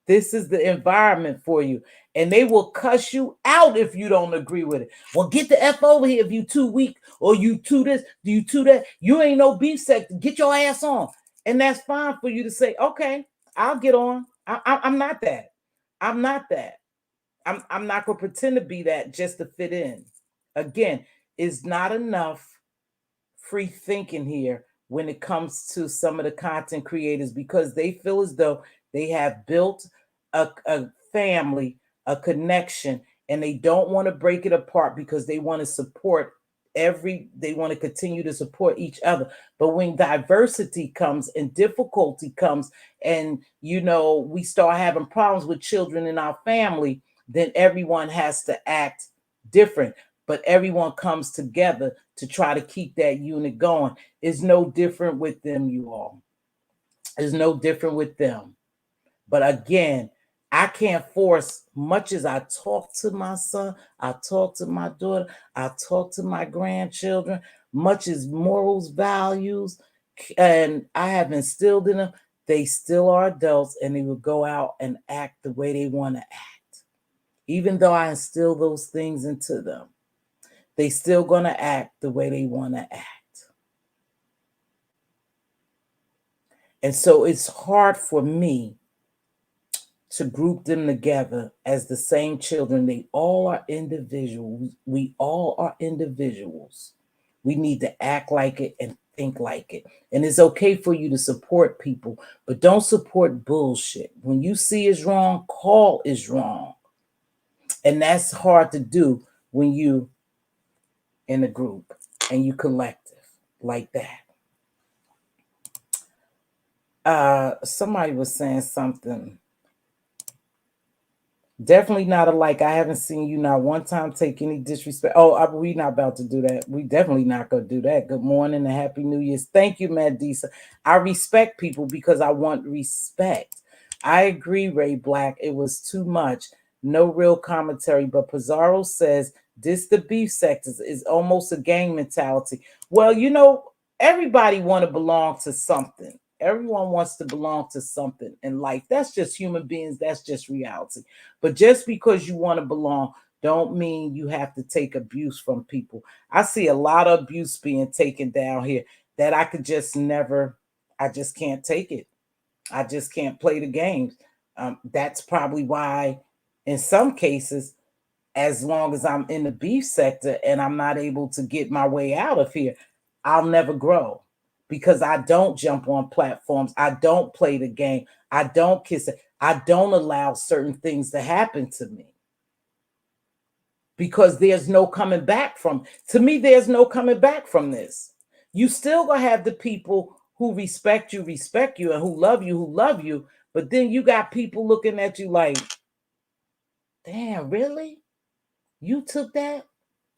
This is the environment for you. And they will cuss you out if you don't agree with it. Well, get the F over here if you too weak, or you too this, you too that. You ain't no beef sector. Get your ass on. And that's fine for you to say, okay, I'll get on. I'm not that. I'm not that. I'm not going to pretend to be that just to fit in. Again, it's not enough free thinking here when it comes to some of the content creators, because they feel as though they have built a family, a connection, and they don't want to break it apart because they want to support they want to continue to support each other. But when diversity comes and difficulty comes, and we start having problems with children in our family, then everyone has to act different. But everyone comes together to try to keep that unit going. It's no different with them, you all. It's no different with them. But again, I can't force, much as I talk to my son, I talk to my daughter, I talk to my grandchildren, much as morals, values, and I have instilled in them, they still are adults and they will go out and act the way they want to act. Even though I instill those things into them, they still going to act the way they want to act. And so it's hard for me to group them together as the same children. They all are individuals. We all are individuals. We need to act like it and think like it. And it's okay for you to support people, but don't support bullshit. When you see is wrong, call is wrong. And that's hard to do when you in a group and you collective like that. Somebody was saying something. Definitely not alike. I haven't seen you not one time take any disrespect. Oh, we not about to do that. We definitely not gonna do that. Good morning and happy New Year's. Thank you, Madisa. I respect people because I want respect. I agree, Ray Black. It was too much. No real commentary. But Pizarro says this the beef sectors is almost a gang mentality. Well, everybody want to belong to something. Everyone wants to belong to something in life. That's just human beings. That's just reality. But just because you want to belong, don't mean you have to take abuse from people. I see a lot of abuse being taken down here that I could just never, I just can't take it. I just can't play the games. That's probably why, in some cases, as long as I'm in the beef sector and I'm not able to get my way out of here, I'll never grow because I don't jump on platforms. I don't play the game. I don't kiss it. I don't allow certain things to happen to me because there's no coming back from. To me, there's no coming back from this. You still gonna have the people who respect you, and who love you. But then you got people looking at you like, damn, really? You took that?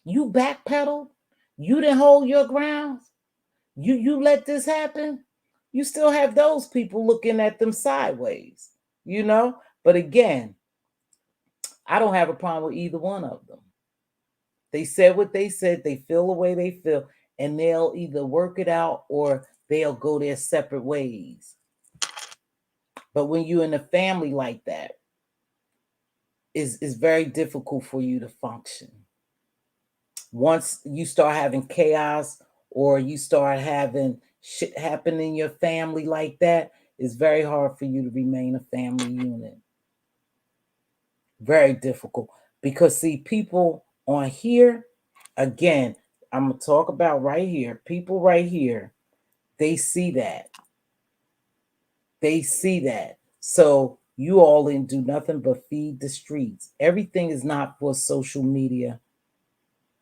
You backpedaled? You didn't hold your ground? You let this happen? You still have those people looking at them sideways, you know? But again, I don't have a problem with either one of them. They said what they said, they feel the way they feel, and they'll either work it out or they'll go their separate ways. But when you're in a family like that, it's very difficult for you to function. Once you start having chaos or you start having shit happen in your family like that, it's very hard for you to remain a family unit. Very difficult. Because, see, people on here, again, I'm going to talk about right here, people right here, they see that. They see that. So you all didn't do nothing but feed the streets. Everything is not for social media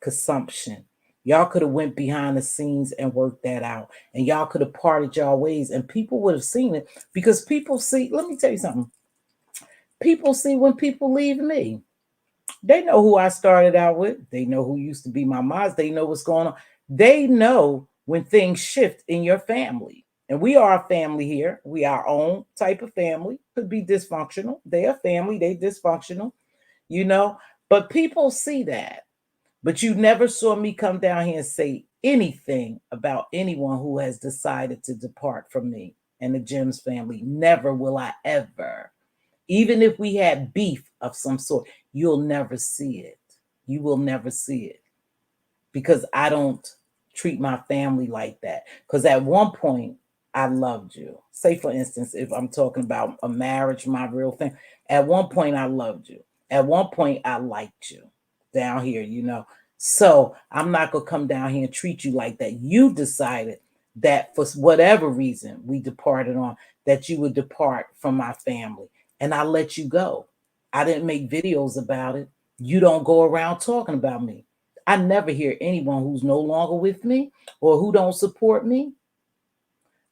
consumption. Y'all could have went behind the scenes and worked that out, and y'all could have parted y'all ways, and people would have seen it because people see. Let me tell you something. People see when people leave me. They know who I started out with. They know who used to be my moms. They know what's going on. They know when things shift in your family. And we are a family here. We are our own type of family. Could be dysfunctional. They are family. They dysfunctional, you know. But people see that. But you never saw me come down here and say anything about anyone who has decided to depart from me and the Jims family. Never will I ever. Even if we had beef of some sort, you'll never see it. You will never see it because I don't treat my family like that. Because at one point, I loved you. Say, for instance, if I'm talking about a marriage, my real thing, at one point, I loved you. At one point, I liked you down here, you know. So I'm not going to come down here and treat you like that. You decided that for whatever reason we departed on, that you would depart from my family. And I let you go. I didn't make videos about it. You don't go around talking about me. I never hear anyone who's no longer with me or who don't support me.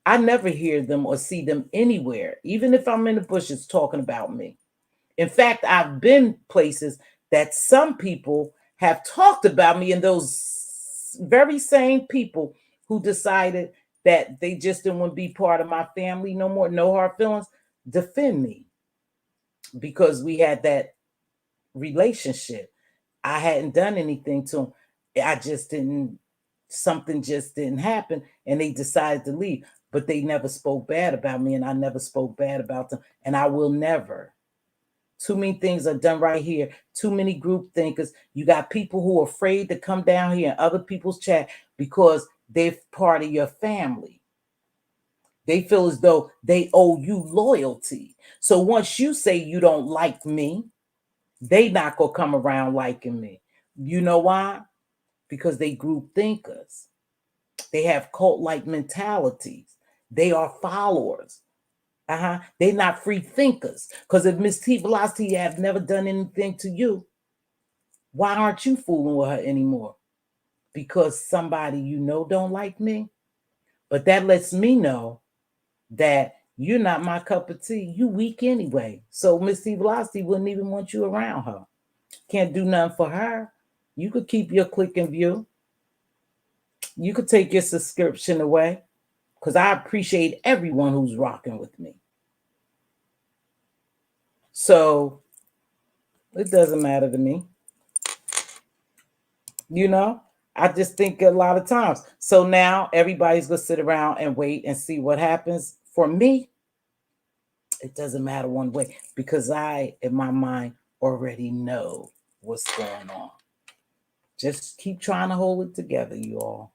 I never hear them or see them anywhere, even if I'm in the bushes talking about me. In fact, I've been places that some people have talked about me, and those very same people who decided that they just didn't want to be part of my family no more, no hard feelings, defend me because we had that relationship. I hadn't done anything to them. I just didn't, something just didn't happen, and they decided to leave. But they never spoke bad about me, and I never spoke bad about them, and I will never. Too many things are done right here. Too many group thinkers. You got people who are afraid to come down here in other people's chat because they're part of your family. They feel as though they owe you loyalty. So once you say you don't like me, they not gonna come around liking me. You know why? Because they group thinkers. They have cult-like mentalities. They are followers. They're not free thinkers. Because if Mz.Teavalocity have never done anything to you, why aren't you fooling with her anymore? Because somebody you know don't like me. But that lets me know that You're not my cup of tea. You weak anyway. So Mz.Teavalocity wouldn't even want you around her. Can't do nothing for her. You could keep your click and view. You could take your subscription away, because I appreciate everyone who's rocking with me. So it doesn't matter to me. You know, I just think a lot of times. So now everybody's going to sit around and wait and see what happens. For me, it doesn't matter one way, because I, in my mind, already know what's going on. Just keep trying to hold it together, you all.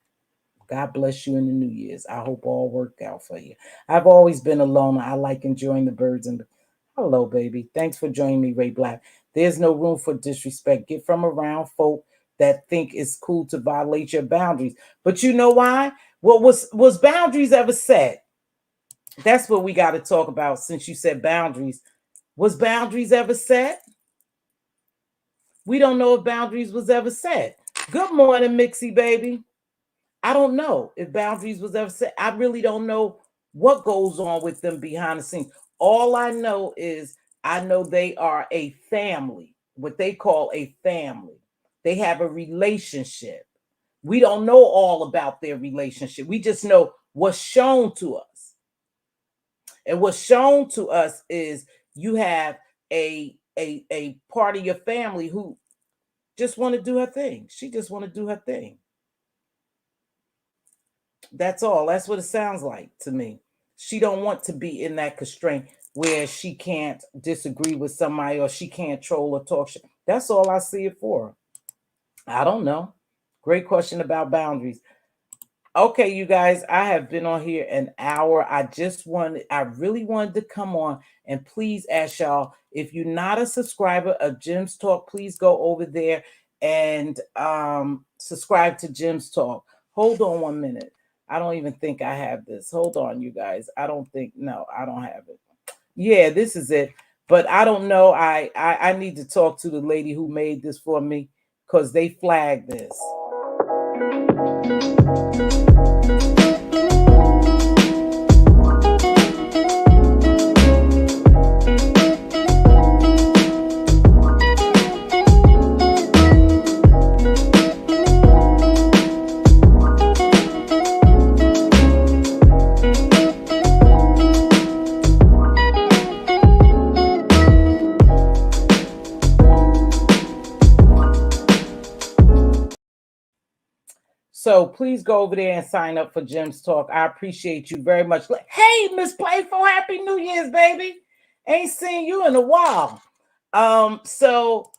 God bless you in the New Year's. I hope all worked out for you. I've always been a loner. I like enjoying the birds and hello, baby. Thanks for joining me, Ray Black. There's no room for disrespect. Get from around folk that think it's cool to violate your boundaries. But you know why? What was boundaries ever set? That's what we got to talk about, since you said boundaries. Was boundaries ever set? We don't know if boundaries was ever set. Good morning, Mixie, baby. I don't know if boundaries was ever set. I really don't know what goes on with them behind the scenes. All I know is I know they are a family, what they call a family. They have a relationship. We don't know all about their relationship. We just know what's shown to us. And what's shown to us is you have a part of your family who just want to do her thing. She just want to do her thing. That's all. That's what it sounds like to me. She don't want to be in that constraint where she can't disagree with somebody or she can't troll or talk shit. That's all I see it for. I don't know. Great question about boundaries. Okay, you guys, I have been on here an hour. I really wanted to come on and please ask y'all, if you're not a subscriber of Jim's Talk, please go over there and subscribe to Jim's Talk. Hold on 1 minute. I don't even think I have this. Hold on, you guys. No, I don't have it. Yeah, this is it. But I don't know. I need to talk to the lady who made this for me, because they flagged this. So please go over there and sign up for Jim's Talk. I appreciate you very much. Hey, Miss Playful, Happy New Year's, baby. Ain't seen you in a while. So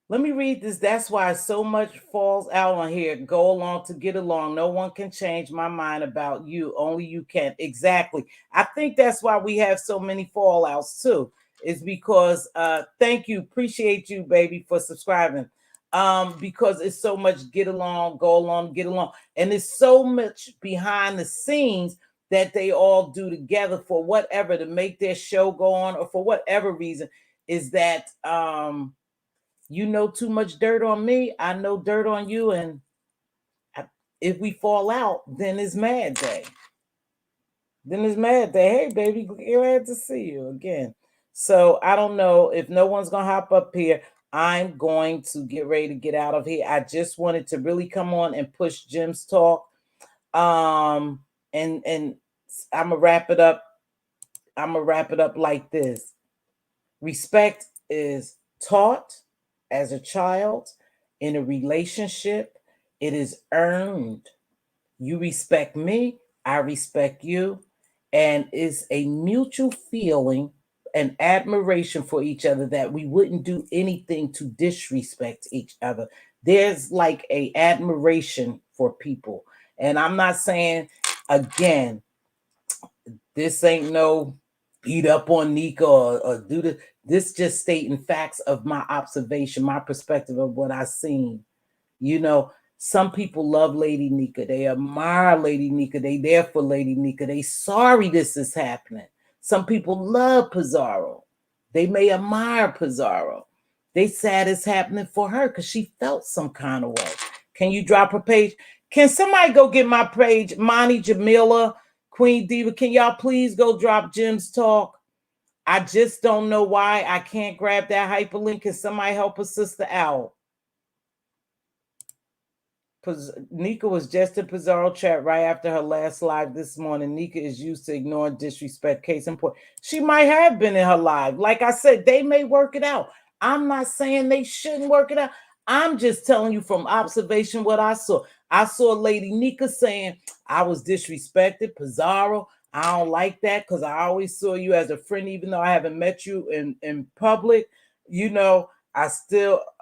let me read this. That's why so much falls out on here. Go along to get along. No one can change my mind about you. Only you can. Exactly. I think that's why we have so many fallouts too. Is because thank you. Appreciate you, baby, for subscribing. Because it's so much get along, go along, get along. And it's so much behind the scenes that they all do together for whatever, to make their show go on, or for whatever reason, is that you know too much dirt on me, I know dirt on you, and if we fall out, then it's mad day. Hey, baby, glad to see you again. So I don't know if no one's gonna hop up here. I'm going to get ready to get out of here. I just wanted to really come on and push Jim's Talk. And I'm gonna wrap it up. I'm gonna wrap it up like this. Respect is taught as a child. In a relationship, it is earned. You respect me, I respect you, and it's a mutual feeling and admiration for each other that we wouldn't do anything to disrespect each other. There's like a admiration for people. And I'm not saying, again, this ain't no beat up on Nika or do this. This just stating facts of my observation, my perspective of what I've seen. You know, some people love Lady Nika. They admire Lady Nika. They there for Lady Nika. They sorry this is happening. Some people love Pizarro. They may admire Pizarro. They sad it's happening for her because she felt some kind of way. Can you drop her page? Can somebody go get my page, Monty Jamila Queen Diva, can y'all please go drop Jim's talk? I just don't know why I can't grab that hyperlink. Can somebody help a sister out? Nika was just in Pizarro chat right after her last live this morning. Nika is used to ignoring disrespect. Case in point, she might have been in her live. Like I said, they may work it out. I'm not saying they shouldn't work it out. I'm just telling you from observation what I saw. I saw Lady Nika saying, I was disrespected. Pizarro, I don't like that because I always saw you as a friend, even though I haven't met you in public. You know, I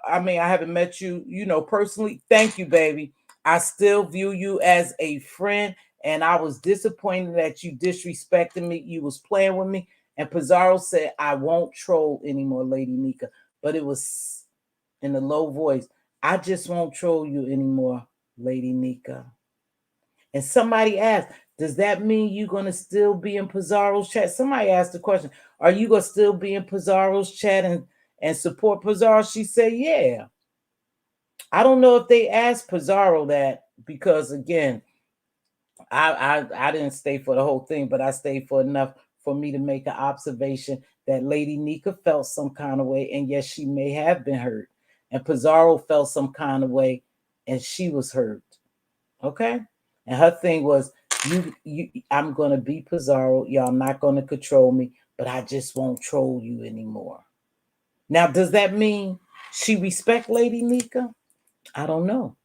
haven't met you, personally. Thank you, baby. I still view you as a friend, and I was disappointed that you disrespected me. You was playing with me. And Pizarro said, I won't troll anymore, Lady Nika. But it was in a low voice. I just won't troll you anymore, Lady Nika. And somebody asked, does that mean you're going to still be in Pizarro's chat? Somebody asked the question, are you going to still be in Pizarro's chat and support Pizarro? She said, yeah. I don't know if they asked Pizarro that because, again, I didn't stay for the whole thing, but I stayed for enough for me to make an observation that Lady Nika felt some kind of way, and yes, she may have been hurt. And Pizarro felt some kind of way, and she was hurt. Okay? And her thing was, I'm going to be Pizarro. Y'all not going to control me, but I just won't troll you anymore. Now, does that mean she respect Lady Nika? I don't know.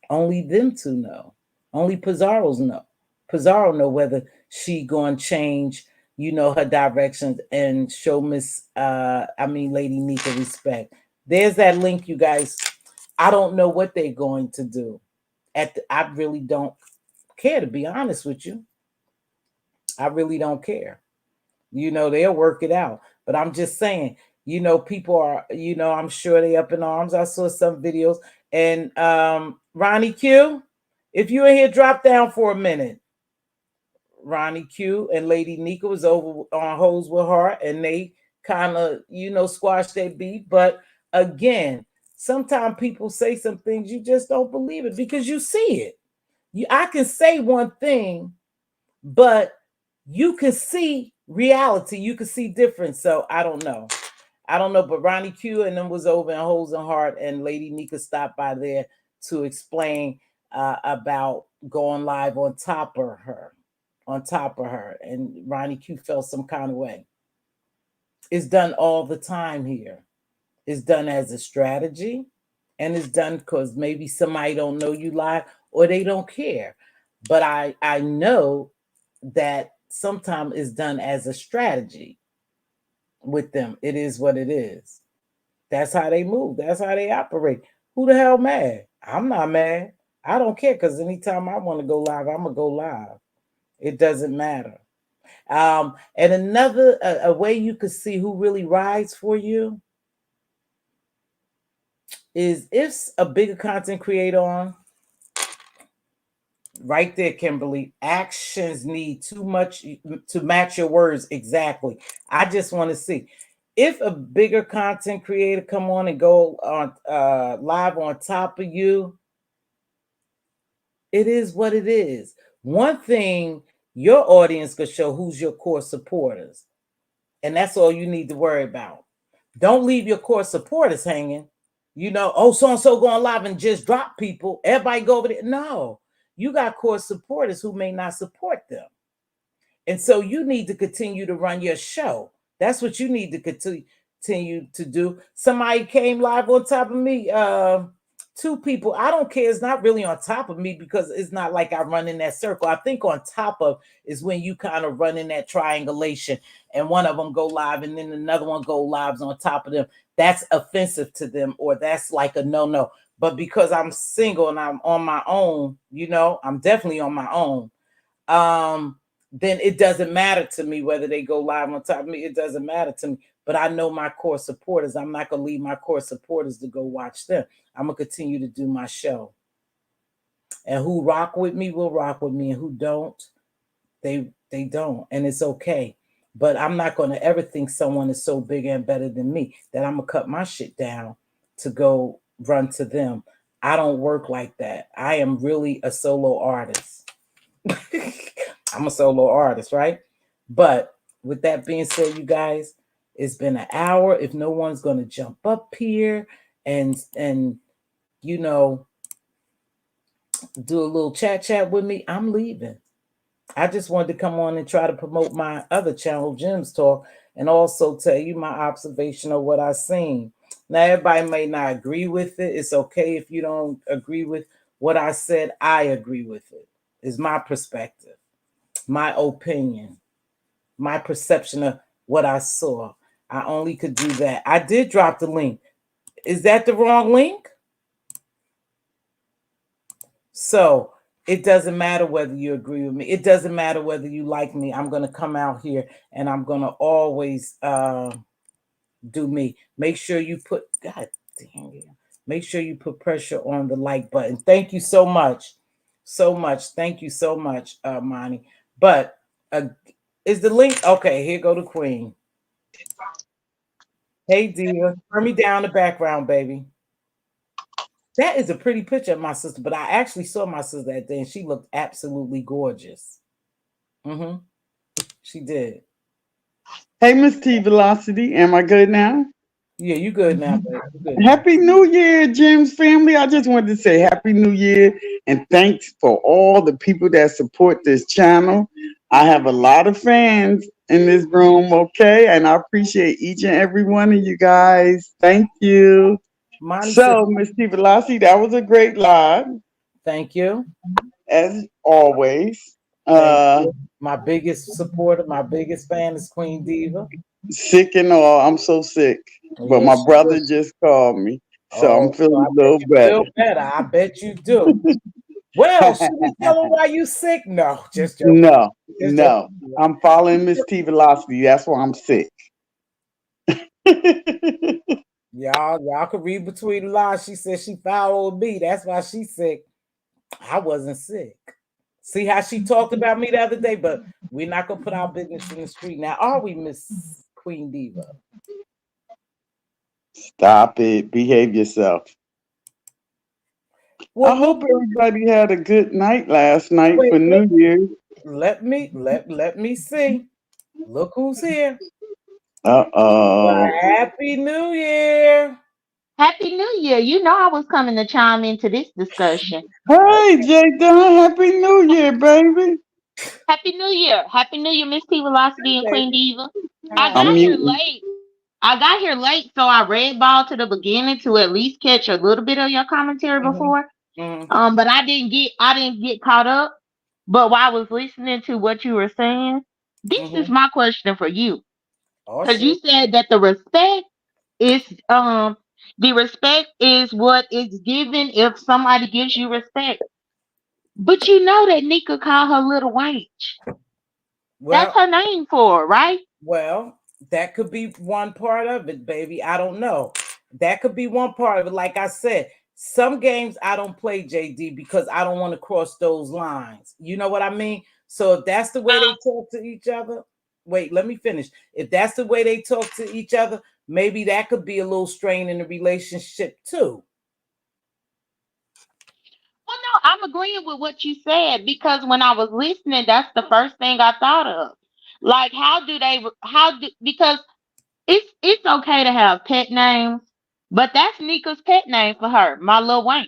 Only them two know. Only Pizarro's know. Pizarro know whether she going to change, her directions and show Lady Nika respect. There's that link, you guys. I don't know what they're going to do. I really don't care, to be honest with you. I really don't care. They'll work it out. But I'm just saying, people are, I'm sure they up in arms. I saw some videos. And Ronnie Q, if you in here, drop down for a minute. Ronnie Q and Lady Nika was over on Hoes with Heart, and they kind of, squashed their beat. But again, sometimes people say some things you just don't believe it because you see it. I can say one thing, but you can see reality. You can see difference. So I don't know. But Ronnie Q and them was over in Hoes and Heart, and Lady Nika stopped by there to explain about going live on top of her. And Ronnie Q felt some kind of way. It's done all the time here. It's done as a strategy, and it's done because maybe somebody don't know you live or they don't care. But I know that sometimes it's done as a strategy with them. It is what it is. That's how they move. That's how they operate. Who the hell mad? I'm not mad. I don't care because anytime I want to go live, I'm going to go live. It doesn't matter. And another a way you could see who really rides for you is if a bigger content creator on, right there, Kimberly, actions need too much to match your words exactly. I just want to see if a bigger content creator come on and go on live on top of you. It is what it is. One thing your audience could show who's your core supporters, and that's all you need to worry about. Don't leave your core supporters hanging. So and so going live and just drop people. Everybody go over there. No, you got core supporters who may not support them. And so you need to continue to run your show. That's what you need to continue to do. Somebody came live on top of me. Two people. I don't care. It's not really on top of me because it's not like I run in that circle. I think on top of is when you kind of run in that triangulation and one of them go live and then another one go lives on top of them. That's offensive to them, or that's like a no. But because I'm single and I'm on my own, I'm definitely on my own. Then it doesn't matter to me whether they go live on top of me. It doesn't matter to me. But I know my core supporters. I'm not going to leave my core supporters to go watch them. I'm going to continue to do my show. And who rock with me will rock with me. And who don't, they don't. And it's okay. But I'm not going to ever think someone is so bigger and better than me that I'm going to cut my shit down to go run to them. I don't work like that. I am really a solo artist. I'm I'm a solo artist, right? But with that being said, you guys, it's been an hour. If no one's gonna jump up here and you know do a little chat with me, I'm leaving. I just wanted to come on and try to promote my other channel, Jim's Talk, and also tell you my observation of what I seen. Now, everybody may not agree with it. It's okay if you don't agree with what I said. I agree with it. It's my perspective, my opinion, my perception of what I saw. I only could do that. I did drop the link. Is that the wrong link? So it doesn't matter whether you agree with me. It doesn't matter whether you like me. I'm going to come out here and I'm going to always do me. Make sure you put, God damn it. Make sure you put pressure on the like button. Thank you so much. So much. Thank you so much, Monty. But is the link? Okay, here go the queen. Hey, dear. Turn me down the background, baby. That is a pretty picture of my sister, but I actually saw my sister that day and she looked absolutely gorgeous. Mm-hmm. She did. Hey, Mz.Teavalocity, am I good now? Yeah, you good now, babe. You good now. Happy New Year, Jim's family. I just wanted to say Happy New Year and thanks for all the people that support this channel. I have a lot of fans in this room, okay? And I appreciate each and every one of you guys. Thank you. Monty said, So, Mz.Teavalocity, that was a great live, thank you. as always. Thank Uh, you. My biggest supporter, my biggest fan is Queen Diva. Sick and all. I'm so sick. But Yeah, my she brother good. just called me. So I'm Oh, so I feeling a bet little you better. feel better. I bet you do. Well, should we tell her why you sick? No, just joking. No, Just joking. no. I'm following Mz.T Velocity. That's why I'm sick. Y'all could read between the lines. She said she followed me. That's why she's sick. I wasn't sick. See how she talked about me the other day, but we're not gonna put our business in the street now, are we, Miss Queen Diva? Stop it. Behave yourself. Well, I look, hope everybody had a good night last night wait, for New Year's. let me see. Look who's here. Uh-oh. Happy New Year. Happy New Year. You know I was coming to chime into this discussion. Hey, J. Don. Happy New Year, baby. Happy New Year. Happy New Year, Miss T Velocity and Okay, Queen Diva. I hi. I'm got here muting. late. I got here late, so I read ball to the beginning to at least catch a little bit of your commentary Mhm, before. mhm, But I didn't get caught up. But while I was listening to what you were saying, this is mhm. my question for you. Oh Because you shit. said that is the respect is what is given if somebody gives you respect. But you know that Nika called her little wench. That's Well, her name for her, right? Well, that could be one part of it, baby. I don't know. That could be one part of it. Like I said, some games I don't play JD because I don't want to cross those lines. You know what I mean? So if that's the way they talk to each other, wait, let me finish. If that's the way they talk to each other, maybe that could be a little strain in the relationship too. Well, no, I'm agreeing with what you said because when I was listening, that's the first thing I thought of. Like, because it's okay to have pet names, but that's Nika's pet name for her, my little wench.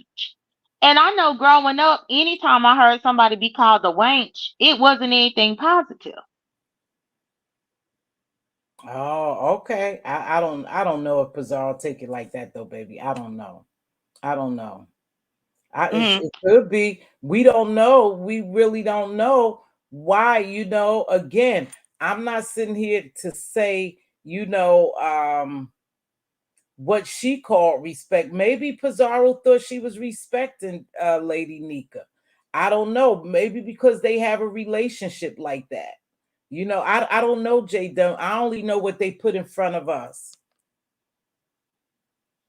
And I know growing up, anytime I heard somebody be called a wench, it wasn't anything positive. Oh, okay. I don't know if Pizarro take it like that though, baby. I don't know. I don't know. Mm. It could be. We don't know. We really don't know why. Again, I'm not sitting here to say, what she called respect. Maybe Pizarro thought she was respecting Lady Nika. I don't know. Maybe because they have a relationship like that. I don't know, Jay Dunn. I only know what they put in front of us.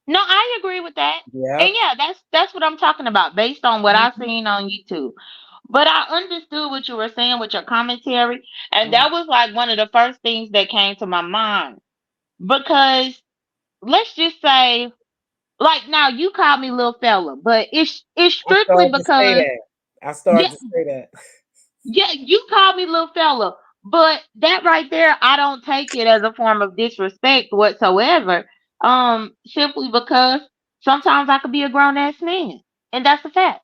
No, I agree with that. And Yep. yeah, that's what I'm talking about based on what I Mhm, seen on YouTube. But I understood what you were saying with your commentary, and mhm. that was like one of the first things that came to my mind. Because let's just say, like now you called me little fella, but it's I strictly started to say because that. I yeah, started to say that. Yeah, you call me little fella, but that right there, I don't take it as a form of disrespect whatsoever. Simply because sometimes I could be a grown ass man, and that's a fact.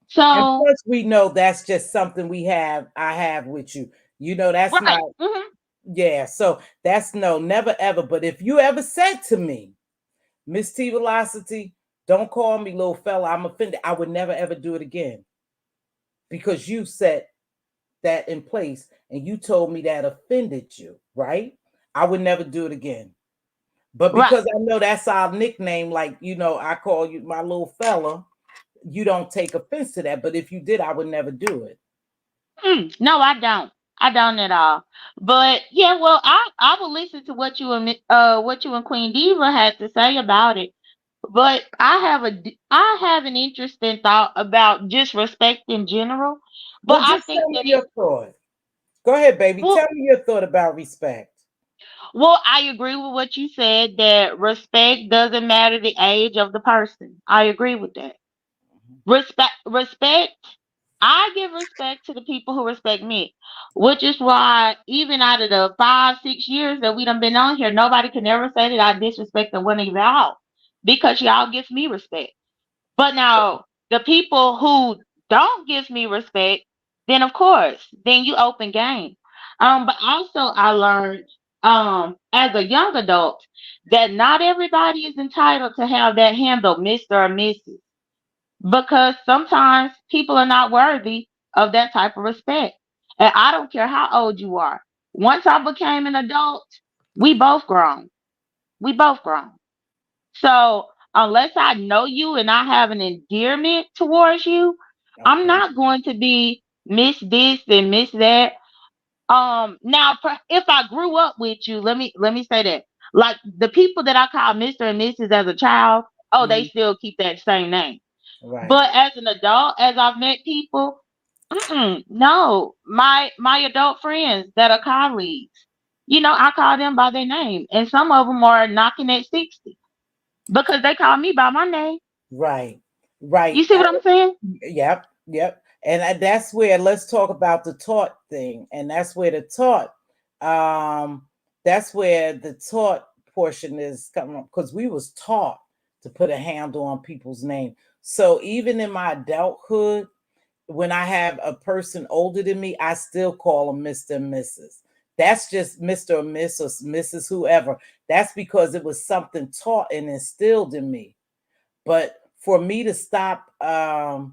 And So, plus, we know that's just something we have. I have with you. That's not. right. Yeah. So that's no, never ever. But if you ever said to me, Mz.Teavalocity, don't call me little fella, I'm offended, I would never ever do it again because you set that in place and you told me that offended you, right? I would never do it again. But Right. because I know that's our nickname, like, I call you my little fella, you don't take offense to that. But if you did, I would never do it. No, I don't. I don't at all. But yeah, well, I will listen to what you and Queen Diva had to say about it. But I have an interesting thought about just respect in general. But Well, I just think tell me that your thought. Go ahead, baby. well, Tell me your thought about respect. well, I agree with what you said that respect doesn't matter the age of the person. I agree with that. Respect. I give respect to the people who respect me, which is why even out of the 5, 6 years that we done been on here, nobody can ever say that I disrespect one of y'all because y'all give me respect. But now the people who don't give me respect, then of course, then you open game. But also I learned as a young adult that not everybody is entitled to have that handle, Mr. or Mrs. Because sometimes people are not worthy of that type of respect. And I don't care how old you are. Once I became an adult, we both grown. We both grown. So unless I know you and I have an endearment towards you, I'm Okay. not going to be miss this and miss that. Now if I grew up with you, let me say that. Like the people that I call Mr. and Mrs. as a child, oh, they Mhm. still keep that same name. Right. But as an adult, as I've met people, no, my adult friends that are colleagues, I call them by their name, and some of them are knocking at 60 because they call me by my name. Right. Right. You see what I'm saying? Yep. Yep. And that's where let's talk about the taught thing. And um, that's where the taught portion is coming from because we was taught to put a handle on people's name. So even in my adulthood, when I have a person older than me, I still call them Mr. and Mrs. That's just Mr. or Miss or Mrs. whoever. That's because it was something taught and instilled in me. But for me to stop, for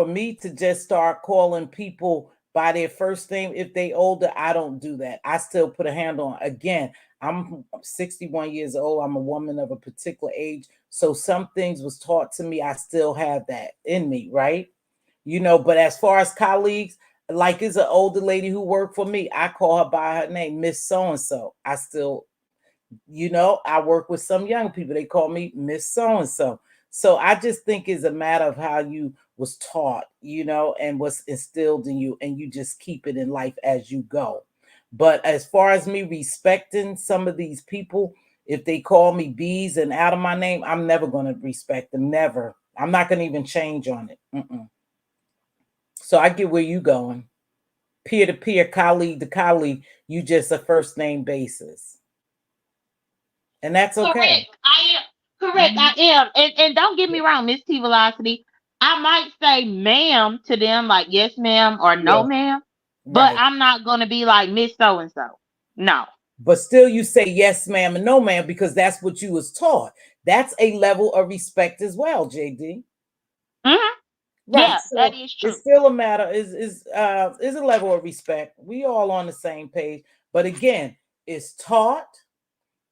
me to just start calling people by their first name if they older, I don't do that. I still put a handle on. Again, I'm 61 years old. I'm a woman of a particular age. So some things was taught to me. I still have that in me, right? But as far as colleagues, like is an older lady who worked for me, I call her by her name, Miss So and So. I still, I work with some young people. They call me Miss So and So. So I just think it's a matter of how you was taught, and what's instilled in you, and you just keep it in life as you go. But as far as me respecting some of these people, if they call me bees and out of my name, I'm never going to respect them. Never. I'm not going to even change on it. So I get where you going. Peer to peer, colleague to colleague, you just a first name basis. And that's okay. Correct. I am. Correct. I Mhm. am. And don't get me wrong, Miss T Velocity. I might say ma'am to them, like yes, ma'am, or no, Yeah, ma'am, but right. I'm not gonna be like Miss So and So. No. But still you say yes, ma'am, and no, ma'am, because that's what you was taught. That's a level of respect as well, JD. Hmm. Right. Yeah, that So is it's true. still a matter is a level of respect. We all on the same page. But again, it's taught,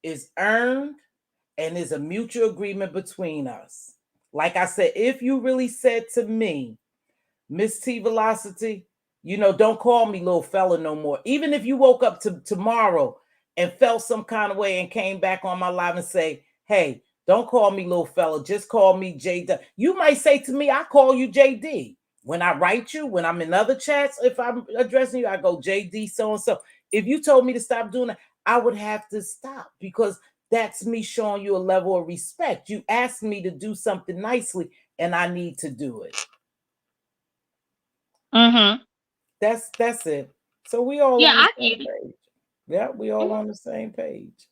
is earned, and is a mutual agreement between us. Like I said, if you really said to me, Mz.Teavalocity, don't call me little fella no more. Even if you woke up to tomorrow and felt some kind of way and came back on my live and say, hey, don't call me little fella, just call me JD. You might say to me, I call you JD. When I write you, when I'm in other chats, if I'm addressing you, I go JD so and so. If you told me to stop doing that, I would have to stop because that's me showing you a level of respect. You asked me to do something nicely and I need to do it. Mm-hmm. That's it. So we all Yeah, on the I same get it. page. Yeah, we all Mhm. on the same page.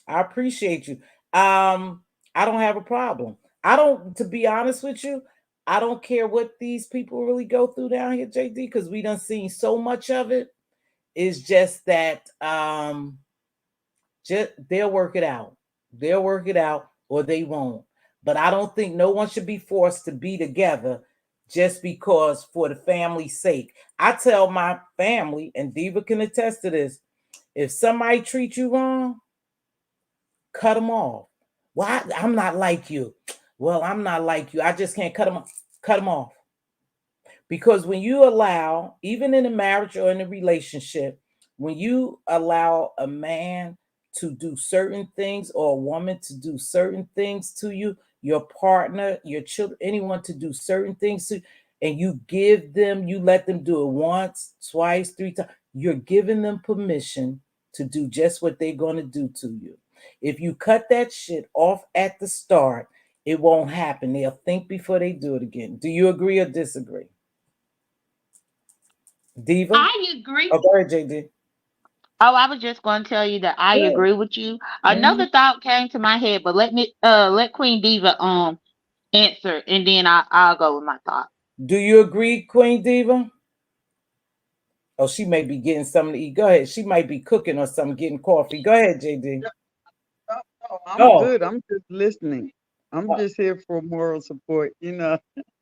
I appreciate you. I don't have a problem. I don't, to be honest with you, I don't care what these people really go through down here, JD, because we done seen so much of it. It's just that just they'll work it out. They'll work it out or they won't. But I don't think no one should be forced to be together just because for the family's sake. I tell my family, and Diva can attest to this, if somebody treats you wrong, cut them off. Why? I'm not like you. Well, I'm not like you. I just can't cut them off. Cut them off. Because when you allow, even in a marriage or in a relationship, when you allow a man to do certain things or a woman to do certain things to you, your partner, your children, anyone to do certain things to, and you give them, you let them do it once, twice, three times, you're giving them permission to do just what they're going to do to you. If you cut that shit off at the start, it won't happen. They'll think before they do it again. Do you agree or disagree? Diva? I agree. Oh, go ahead, JD. Oh, I was just going to tell you that I Good. agree with you. Mhm. Another thought came to my head, but let Queen Diva answer, and then I'll go with my thought. Do you agree, Queen Diva? Oh, she may be getting something to eat. Go ahead. She might be cooking or something, getting coffee. Go ahead, JD. No, no, I'm Oh, good. I'm just listening. I'm uh, just here for moral support.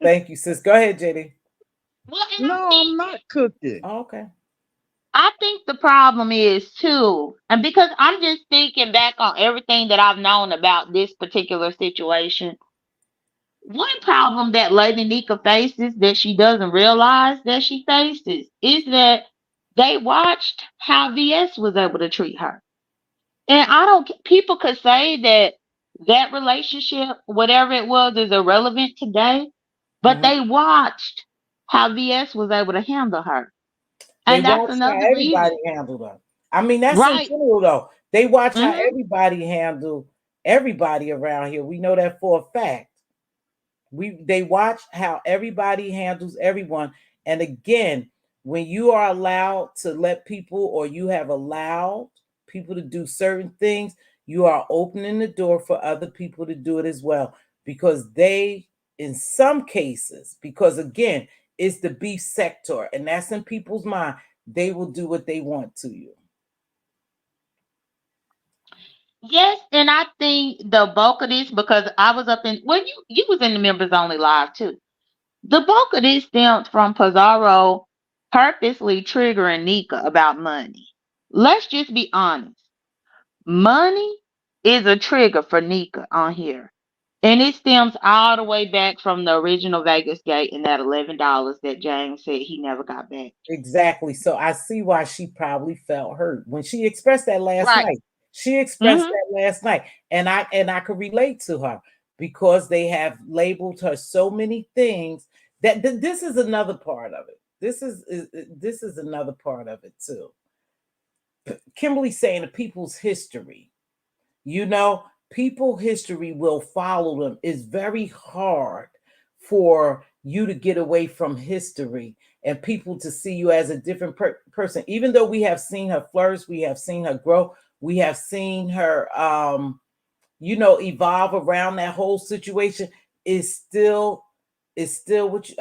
thank you, sis. Go ahead, JD. Well, and No, I'm not cooking. Oh, okay. I think the problem is too, and because I'm just thinking back on everything that I've known about this particular situation. One problem that Lady Nika faces that she doesn't realize that she faces is that they watched how VS was able to treat her. And I don't, people could say that that relationship, whatever it was, is irrelevant today, but Mhm. they watched how VS was able to handle her. They And that's watch how another reason. everybody handled her. I mean, that's in Right. general, though. They watch how Hmm. everybody handle everybody around here. We know that for a fact. They watch how everybody handles everyone. And again, when you are allowed to let people or you have allowed people to do certain things, you are opening the door for other people to do it as well, because they, in some cases, because again, it's the beef sector and that's in people's mind, they will do what they want to you. Yes, and I think the bulk of this, because I was up in, well, you was in the members only live too. The bulk of this stemmed from Pizarro purposely triggering Nika about money. Let's just be honest. Money is a trigger for Nika on here. And it stems all the way back from the original Vegas gate and that $11 that James said he never got back. Exactly. So I see why she probably felt hurt when she expressed that last Right. night. She expressed Mm-hmm. that last night, and I could relate to her because they have labeled her so many things this is another part of it. This is another part of it too. Kimberly saying the people's history. You know, people history will follow them. It's very hard for you to get away from history and people to see you as a different person. Even though we have seen her flourish, we have seen her grow, we have seen her, evolve around that whole situation. Is still, is still which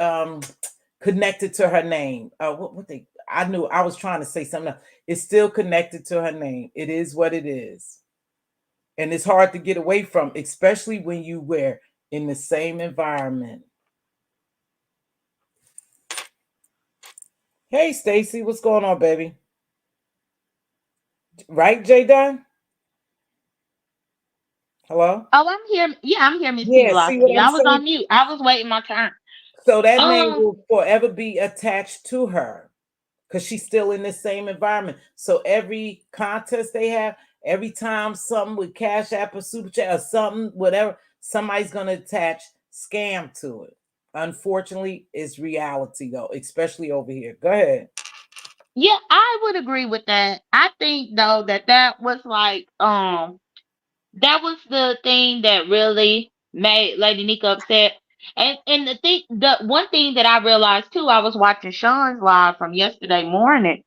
connected to her name. What they? I knew I was trying to say something else. It's still connected to her name. It is what it is, and it's hard to get away from, especially when you were in the same environment. Hey, Stacy, what's going on, baby? Right, J Dunn? Hello? Oh, I'm here. Yeah, I'm here, Miss T Yeah, see what Velocity. I'm I was saying? on mute. I was waiting my turn. So that name Um, will forever be attached to her because she's still in the same environment. So every contest they have, every time something with Cash App or Super Chat or something, whatever, somebody's going to attach scam to it. Unfortunately, it's reality though, especially over here. Go ahead. yeah, I would agree with that. I think though that that was like that was the thing that really made Lady Nika upset. And the one thing that I realized too, I was watching Sean's live from yesterday morning,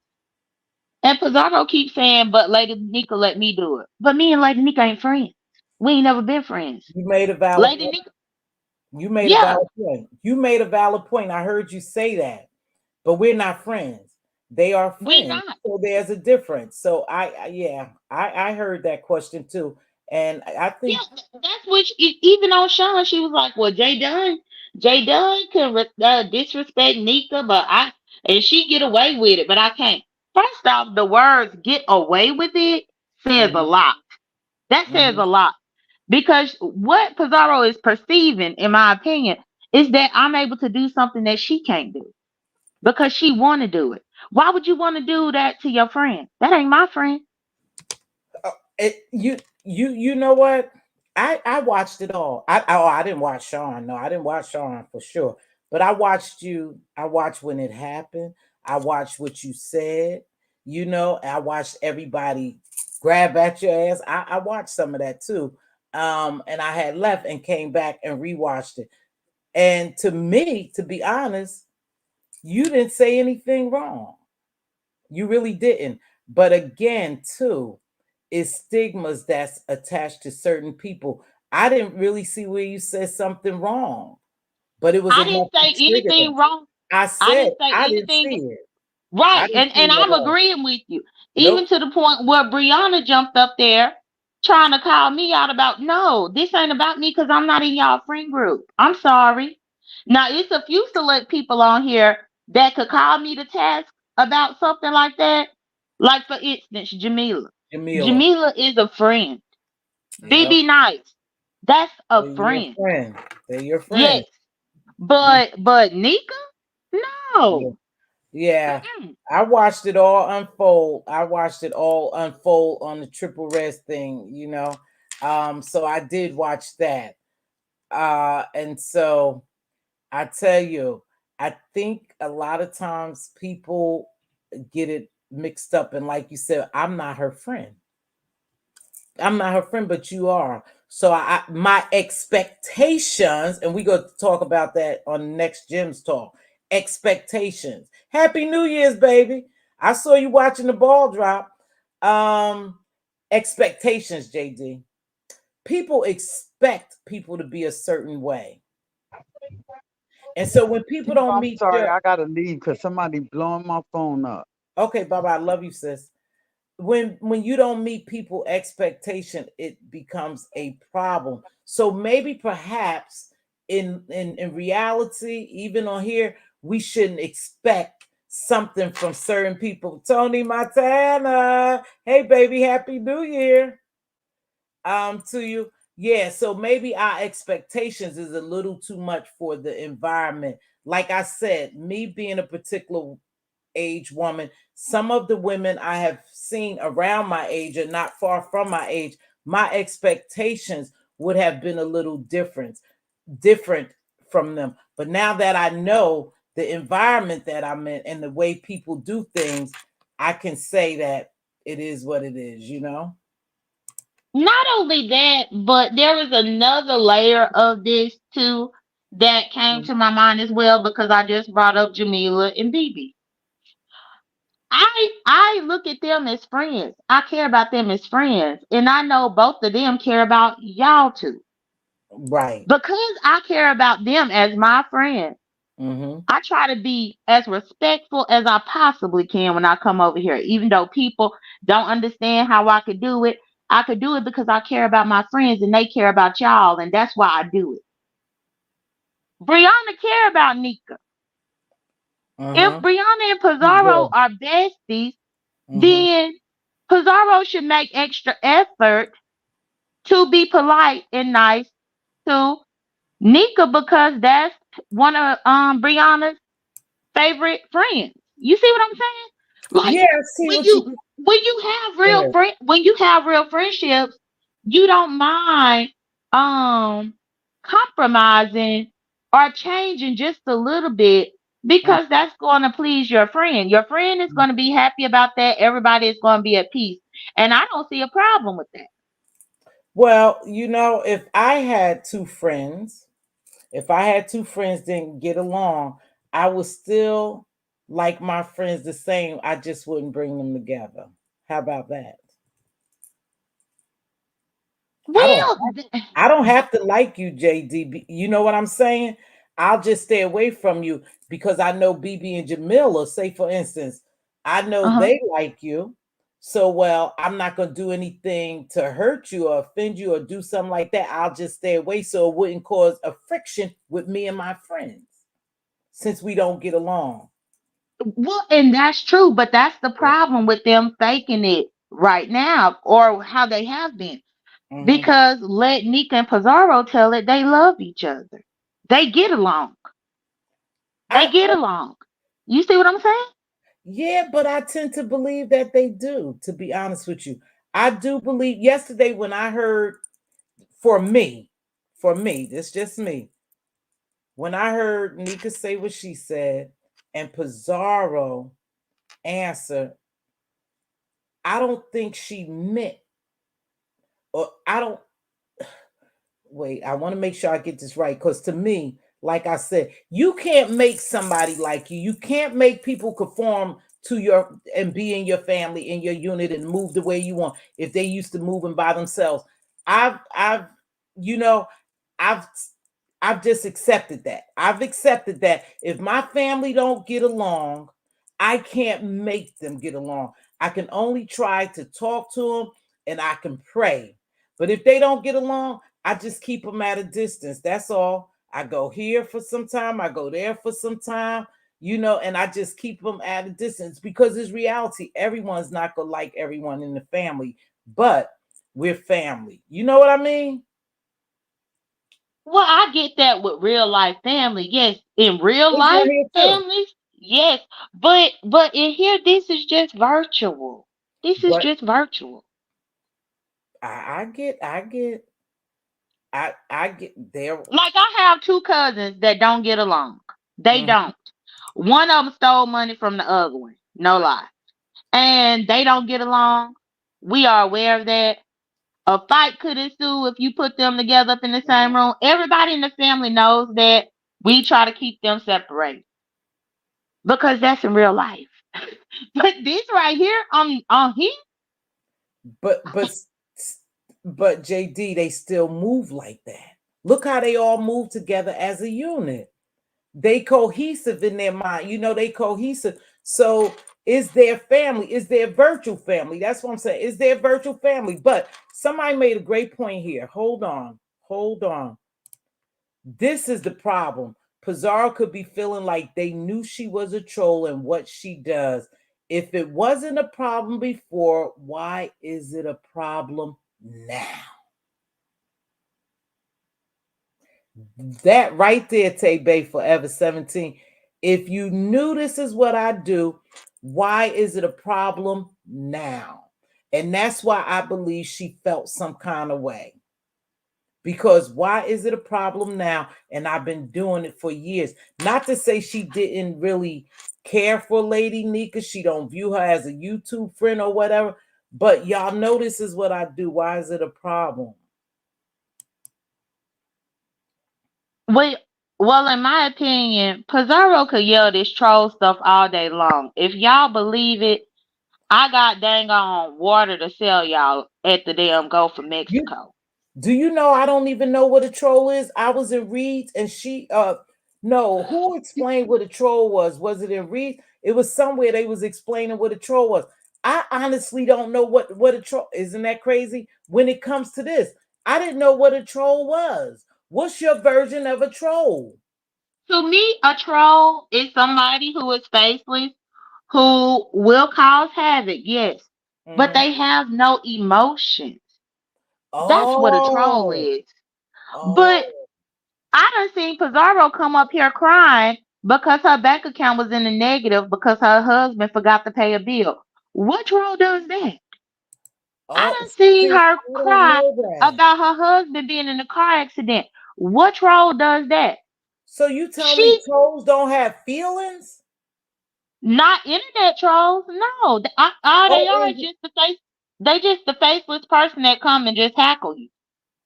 and Pizarro keeps saying, "But Lady Nika let me do it." But me and Lady Nika ain't friends. We ain't never been friends. You made a valid Lady point. Nika, You made a yeah, valid point. You made a valid point. I heard you say that, but we're not friends. They are we friends, not. so there's a difference. So yeah, I heard that question too, and I Yeah, think that's what even on Sean, she was like, "Well, Jay Dunn can disrespect Nika, but I and she get away with it, but I can't." First off, the words "get away with it" says a mhm, lot. That says mhm. a lot because what Pizarro is perceiving, in my opinion, is that I'm able to do something that she can't do because she want to do it. Why would you want to do that to your friend? That ain't my friend. You know what? I watched it all. I didn't watch Sean. No, I didn't watch Sean for sure. But I watched you. I watched when it happened. I watched what you said. You know, I watched everybody grab at your ass. I watched some of that too. And I had left and came back and rewatched it. And to me, to be honest, you didn't say anything wrong. You really didn't. But again, too, is stigmas that's attached to certain people. I didn't really see where you said something wrong, but it was I enough didn't to say trigger anything them. wrong. I I said didn't say I didn't anything. see it. I Right, didn't see and it at I'm all. agreeing with you, even Nope. to the point where Brianna jumped up there trying to call me out about no, this ain't about me because I'm not in y'all friend group. I'm sorry. Now it's a few select people on here that could call me to task about something like that. Like for instance, Jamila. Jamila. Jamila is a friend. Yep. BB Nice. That's a They're your friend. friend. They're your friend. Yes. But Nika? Yeah. No. Yeah. Mm-mm. I watched it all unfold. I watched it all unfold on the triple res thing, you know. So I did watch that. And so I tell you, I think a lot of times people get it mixed up. And like you said, I'm not her friend. I'm not her friend, but you are. So my expectations, and we go to talk about that on next Jim's talk. Expectations. Happy New Year's, baby. I saw you watching the ball drop. Um, expectations, JD. People expect people to be a certain way. And so when people don't I'm meet sorry, your I gotta leave because somebody blowing my phone up. okay, Baba, I love you, sis. When you don't meet people expectation, it becomes a problem. So maybe perhaps in reality, even on here, we shouldn't expect something from certain people. Tony Montana, hey baby, happy new year to you. Yeah, so maybe our expectations is a little too much for the environment. Like I said, me being a particular age woman, some of the women I have seen around my age or not far from my age, my expectations would have been a little different from them. But now that I know the environment that I'm in and the way people do things, I can say that it is what it is, you know? Not only that, but there is another layer of this too that came to my mind as well because I just brought up Jamila and BB. I look at them as friends. I care about them as friends, and I know both of them care about y'all too. Right. Because I care about them as my friend, Mm-hmm. I try to be as respectful as I possibly can when I come over here. Even though people don't understand how I could do it, I could do it because I care about my friends and they care about y'all, and that's why I do it. Brianna care about Nika. If Mm-hmm. Brianna and She Pizarro do. are besties, Mm-hmm. then Pizarro should make extra effort to be polite and nice to Nika because that's one of Brianna's favorite friends. You see what I'm saying? Like Yeah, I see when what you you when you have go real ahead. friend when you have real friendships, you don't mind um compromising or changing just a little bit because that's going to please your friend. Your friend is Mhm. going to be happy about that. Everybody is going to be at peace. And I don't see a problem with that. Well, you know, if I had two friends, If I had two friends didn't get along, I would still like my friends the same. I just wouldn't bring them together. How about that? I don't Well, I don't have to like you, JD. You know what I'm saying? I'll just stay away from you because I know BB and Jamila, say for instance, I know uh-huh. they like you. So, well, I'm not going to do anything to hurt you or offend you or do something like that. I'll just stay away so it wouldn't cause a friction with me and my friends since we don't get along. Well, and that's true, but that's the problem with them faking it right now, or how they have been. Hmm. Because let Nika and Pizarro tell it, they love each other. They get along. They get I along. You see what I'm saying? Yeah, but I tend to believe that they do, to be honest with you. I do believe yesterday when I heard for me, this just me, when I heard Nika say what she said and Pizarro answer, I don't think she meant, or I don't, wait, I want to make sure I get this right. Because to me, like I said, you can't make somebody like you. You can't make people conform to your and be in your family, in your unit, and move the way you want if they used to moving by themselves. I've, you know, I've I've just accepted that. I've accepted that if my family don't get along, I can't make them get along. I can only try to talk to them and I can pray. But if they don't get along, I just keep them at a distance. That's all. I go here for some time, I go there for some time, and I just keep them at a distance because it's reality. Everyone's not going to like everyone in the family, but we're family. You know what I mean? Well, I get that with real life family. Yes, in real It's in life here too. families, yes. But in here, this is just virtual. This is But just virtual. I get there. Like I have two cousins that don't get along. They Mhm. don't. One of them stole money from the other one. No lie. And they don't get along. We are aware of that. A fight could ensue if you put them together up in the same room. Everybody in the family knows that. We try to keep them separated because that's in real life. But this right here, on here, But but but JD, they still move like that. Look how they all move together as a unit. They cohesive in their mind. They cohesive. So is their family, is their virtual family. That's what I'm saying. Is their virtual family. But somebody made a great point here. Hold on. Hold on. This is the problem. Pizarro could be feeling like they knew she was a troll and what she does. If it wasn't a problem before, why is it a problem now? That right there, Tay Bay Forever 17. If you knew this is what I do, why is it a problem now? And that's why I believe she felt some kind of way. Because why is it a problem now? And I've been doing it for years. Not to say she didn't really care for Lady Nika. She don't view her as a YouTube friend or whatever. But y'all know this is what I do. Why is it a problem? well, well, in my opinion, Pizarro could yell this troll stuff all day long. If y'all believe it, I got dang on water to sell y'all at the damn Gulf of You Mexico. Do you know I don't even know what a troll is? I was in Reed's and she no, who explained what a troll was? Was it in Reed's? It was somewhere they was explaining what a troll was. I honestly don't know what a troll. Isn't that crazy? When it comes to this, I didn't know what a troll was. What's your version of a troll? To me, a troll is somebody who is faceless, who will cause havoc, yes, but Mhm. they have no emotions. That's what a troll Oh, is. But oh, I done seen Pizarro come up here crying because her bank account was in the negative because her husband forgot to pay a bill. What troll does that? I oh. done seen See, her I don't cry know that. about her husband being in a car accident. What troll does that? So you tell me She trolls don't have feelings? Not internet trolls. No, all they Oh, are is just the face. They just the faceless person that come and just hackle you.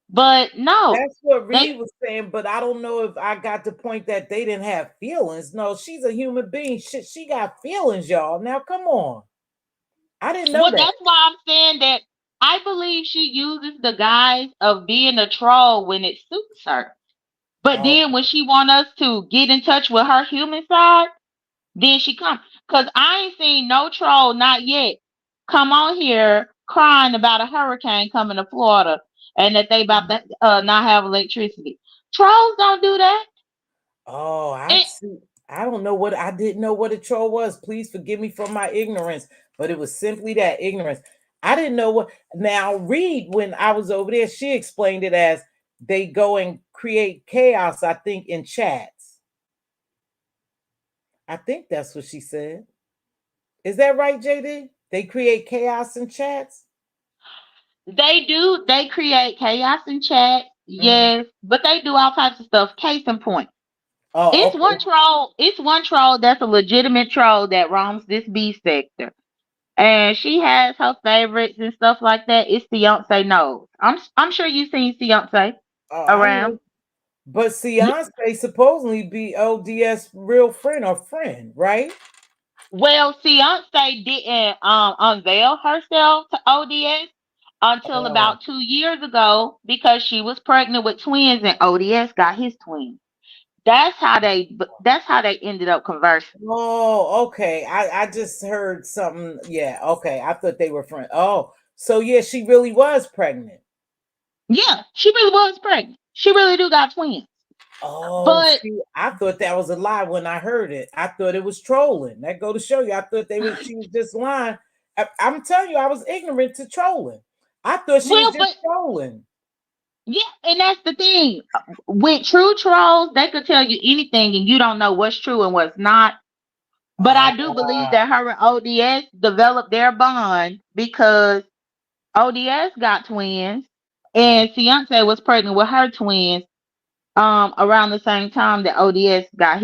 But no, That's what they Reed was saying, but I don't know if I got the point that they didn't have feelings. No, she's a human being. She got feelings, y'all. Now, come on. I didn't know well, that. that's why I'm saying that I believe she uses the guise of being a troll when it suits her. But Oh, then when she want us to get in touch with her human side, then she come. Cause I ain't seen no troll, not yet, come on here crying about a hurricane coming to Florida and that they about to not have electricity. Trolls don't do that. oh, I And see. I don't know what I didn't know what a troll was. Please forgive me for my ignorance, but it was simply that ignorance. I didn't know what. Now, Reed, when I was over there, she explained it as they go and create chaos. I think in chats. I think that's what she said. Is that right, JD? They create chaos in chats. they do, they create chaos in chat, Mhm. yes, but they do all types of stuff. Case in point. Oh, okay. It's one troll that's a legitimate troll that roams this B sector. And she has her favorites and stuff like that. It's Beyonce knows. I'm sure you've seen Beyonce I around. know. But Beyonce supposedly be ODS real friend or friend, right? Well, Beyonce didn't unveil herself to ODS until Oh, about 2 years ago because she was pregnant with twins and ODS got his twins. That's how they ended up conversing. oh, okay. I just heard something. Yeah, okay. I thought they were friends. Oh, so yeah, she really was pregnant. Yeah, she really was pregnant. She really do got twins. Oh, But see, I thought that was a lie when I heard it. I thought it was trolling. That go to show you. I thought they was she was just lying. I'm telling you, I was ignorant to trolling. I thought she was well, just but trolling. yeah, and that's the thing. With true trolls, they could tell you anything and you don't know what's true and what's not. But Ah, I do believe that her and ODS developed their bond because ODS got twins oh, and Beyonce was pregnant with her twins around the same time that ODS got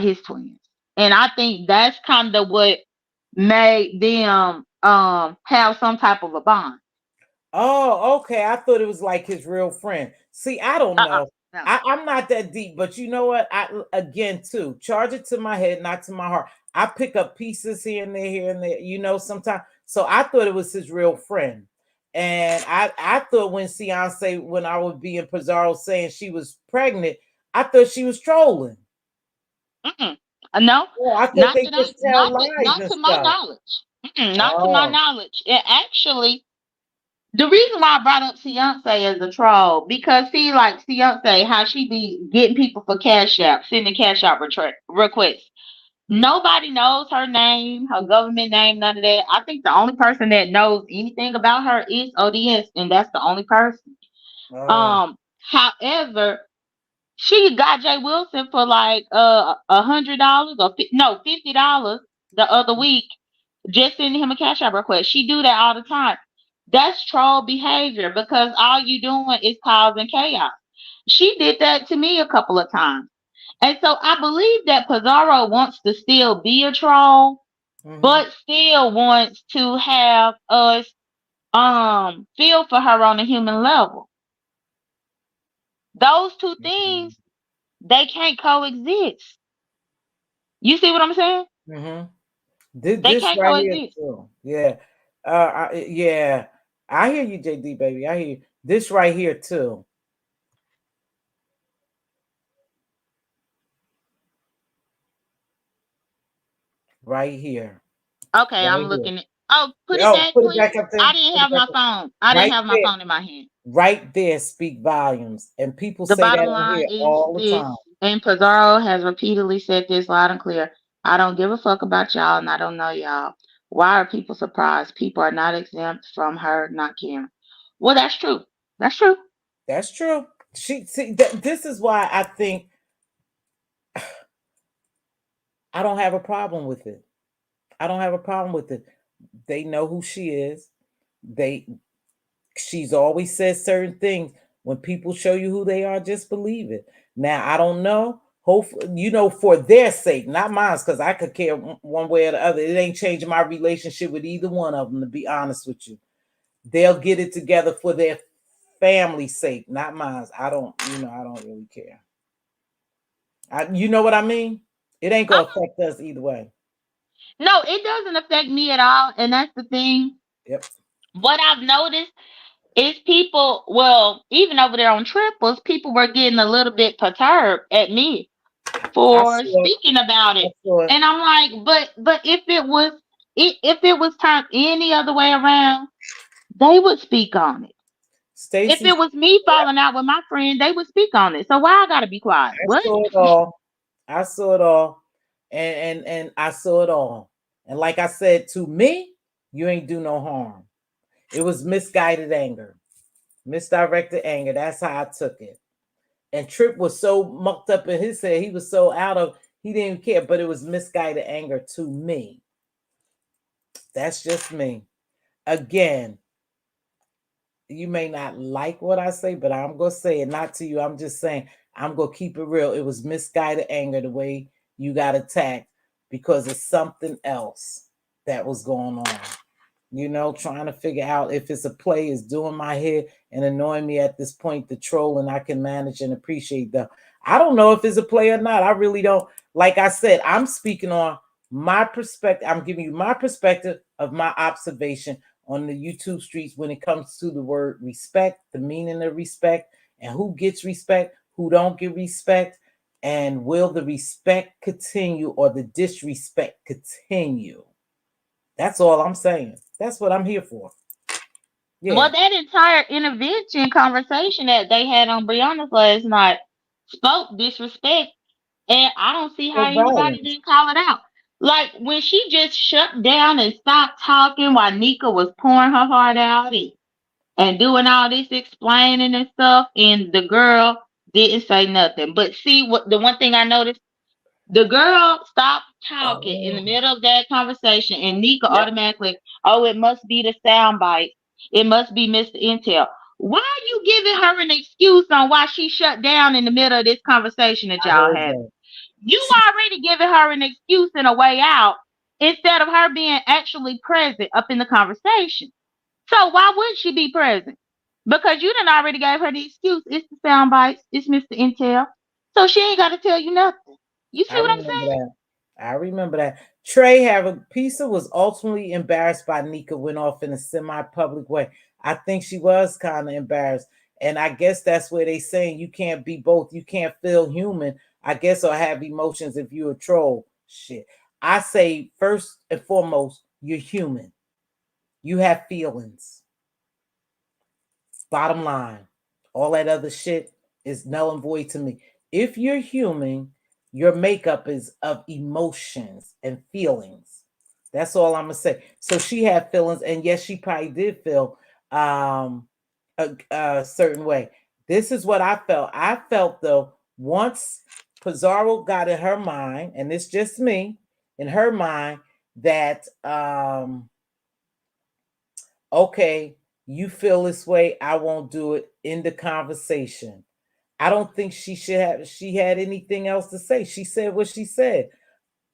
his twins. And I think that's kind of what made them have some type of a bond. oh, okay. I thought it was like his real friend. See, I don't Uh-uh. know. No. I'm not that deep, but you know what? I again too charge it to my head, not to my heart. I pick up pieces here and there. You know, sometimes. So I thought it was his real friend, and I thought when Beyonce, when I would be in Pizarro saying she was pregnant, I thought she was trolling. Mm-mm. No, Oh, I thought they just tell lies not and to my stuff. knowledge. Mm-mm, not to my Oh, knowledge. And actually, the reason why I brought up Beyonce as a troll because see, like Beyonce, how she be getting people for cash app, sending cash app requests. Nobody knows her name, her government name, none of that. I think the only person that knows anything about her is ODS, and that's the only person. oh, However, she got Jay Wilson for like $100 or no $50 the other week, just sending him a cash app request. She do that all the time. That's troll behavior because all you doing is causing chaos. She did that to me a couple of times. And so I believe that Pizarro wants to still be a troll, mm-hmm, but still wants to have us feel for her on a human level. Those two things, they can't coexist. You see what I'm saying? mm-hmm. This, They this can't right here coexist. too. Yeah. Yeah. I hear you, JD baby. I hear you. This right here too. Right here. Okay, I'm Right here. looking at. Oh, put it Oh, back, put it please. back up I there. didn't Put it have back my up. phone. I didn't Right have my there. phone in my hand. Right there speak volumes. And people The say that bottom on line here is all the this, time. and Pizarro has repeatedly said this loud and clear. I don't give a fuck about y'all, and I don't know y'all. Why are people surprised? People are not exempt from her not caring. Well, that's true. That's true. That's true. She see this is why I think I don't have a problem with it. I don't have a problem with it. They know who she is. They She's always said certain things. When people show you who they are, just believe it. Now I don't know. Hopefully, for their sake, not mine, because I could care one way or the other. It ain't changing my relationship with either one of them. To be honest with you, they'll get it together for their family's sake, not mine. I don't, I don't really care. You know what I mean? It ain't gonna Uh-huh. affect us either way. No, it doesn't affect me at all, and that's the thing. Yep. What I've noticed is people, well, even over there on triples, people were getting a little bit perturbed at me I for saw it. speaking about I it. saw it. And I'm like, but if it was turned any other way around, they would speak on it. If Stacy, it was me falling out with my friend, they would speak on it. So why I gotta be quiet? I What? saw it all. I saw it all. And I saw it all. And like I said, to me, you ain't do no harm. It was misguided anger, misdirected anger. That's how I took it. And Trip was so mucked up in his head, he was so out of, he didn't care, but it was misguided anger to me. That's just me. Again, you may not like what I say, but I'm going to say it not to you. I'm just saying, I'm going to keep it real. It was misguided anger the way you got attacked because of something else that was going on. Trying to figure out if it's a play is doing my head and annoying me at this point, the troll, and I can manage and appreciate them. I don't know if it's a play or not. I really don't. Like I said, I'm speaking on my perspective. I'm giving you my perspective of my observation on the YouTube streets when it comes to the word respect, the meaning of respect, and who gets respect, who don't get respect, and will the respect continue or the disrespect continue? That's all I'm saying. That's what I'm here for. Well, Yeah. that entire intervention conversation that they had on Brianna's last night spoke disrespect, and I don't see how So anybody violence. didn't call it out. Like when she just shut down and stopped talking while Nika was pouring her heart out and doing all this explaining and stuff, and the girl didn't say nothing. But see, what the one thing I noticed, the girl stopped talking in the Oh, middle of that conversation, and Nika yep. automatically, oh, it must be the sound bite. It must be Mr. Intel. Why are you giving her an excuse on why she shut down in the middle of this conversation that I y'all heard having? that. You She, already giving her an excuse and a way out instead of her being actually present up in the conversation. So why would she be present? Because you done already gave her the excuse. It's the sound bites. It's Mr. Intel. So she ain't got to tell you nothing. You I see what I'm remember saying? that. I remember that. Trey Pisa was ultimately embarrassed by Nika went off in a semi-public way. I think she was kind of embarrassed. And I guess that's where they saying you can't be both. You can't feel human, I guess, or have emotions if you're a troll. Shit. I say first and foremost, you're human. You have feelings. Bottom line, all that other shit is null and void to me. If you're human, your makeup is of emotions and feelings. That's all I'm gonna say. So she had feelings, and yes, she probably did feel a certain way. This is what I felt. I felt though once Pizarro got in her mind, and it's just me in her mind that okay, you feel this way, I won't do it in the conversation. I don't think she had anything else to say. She said what she said.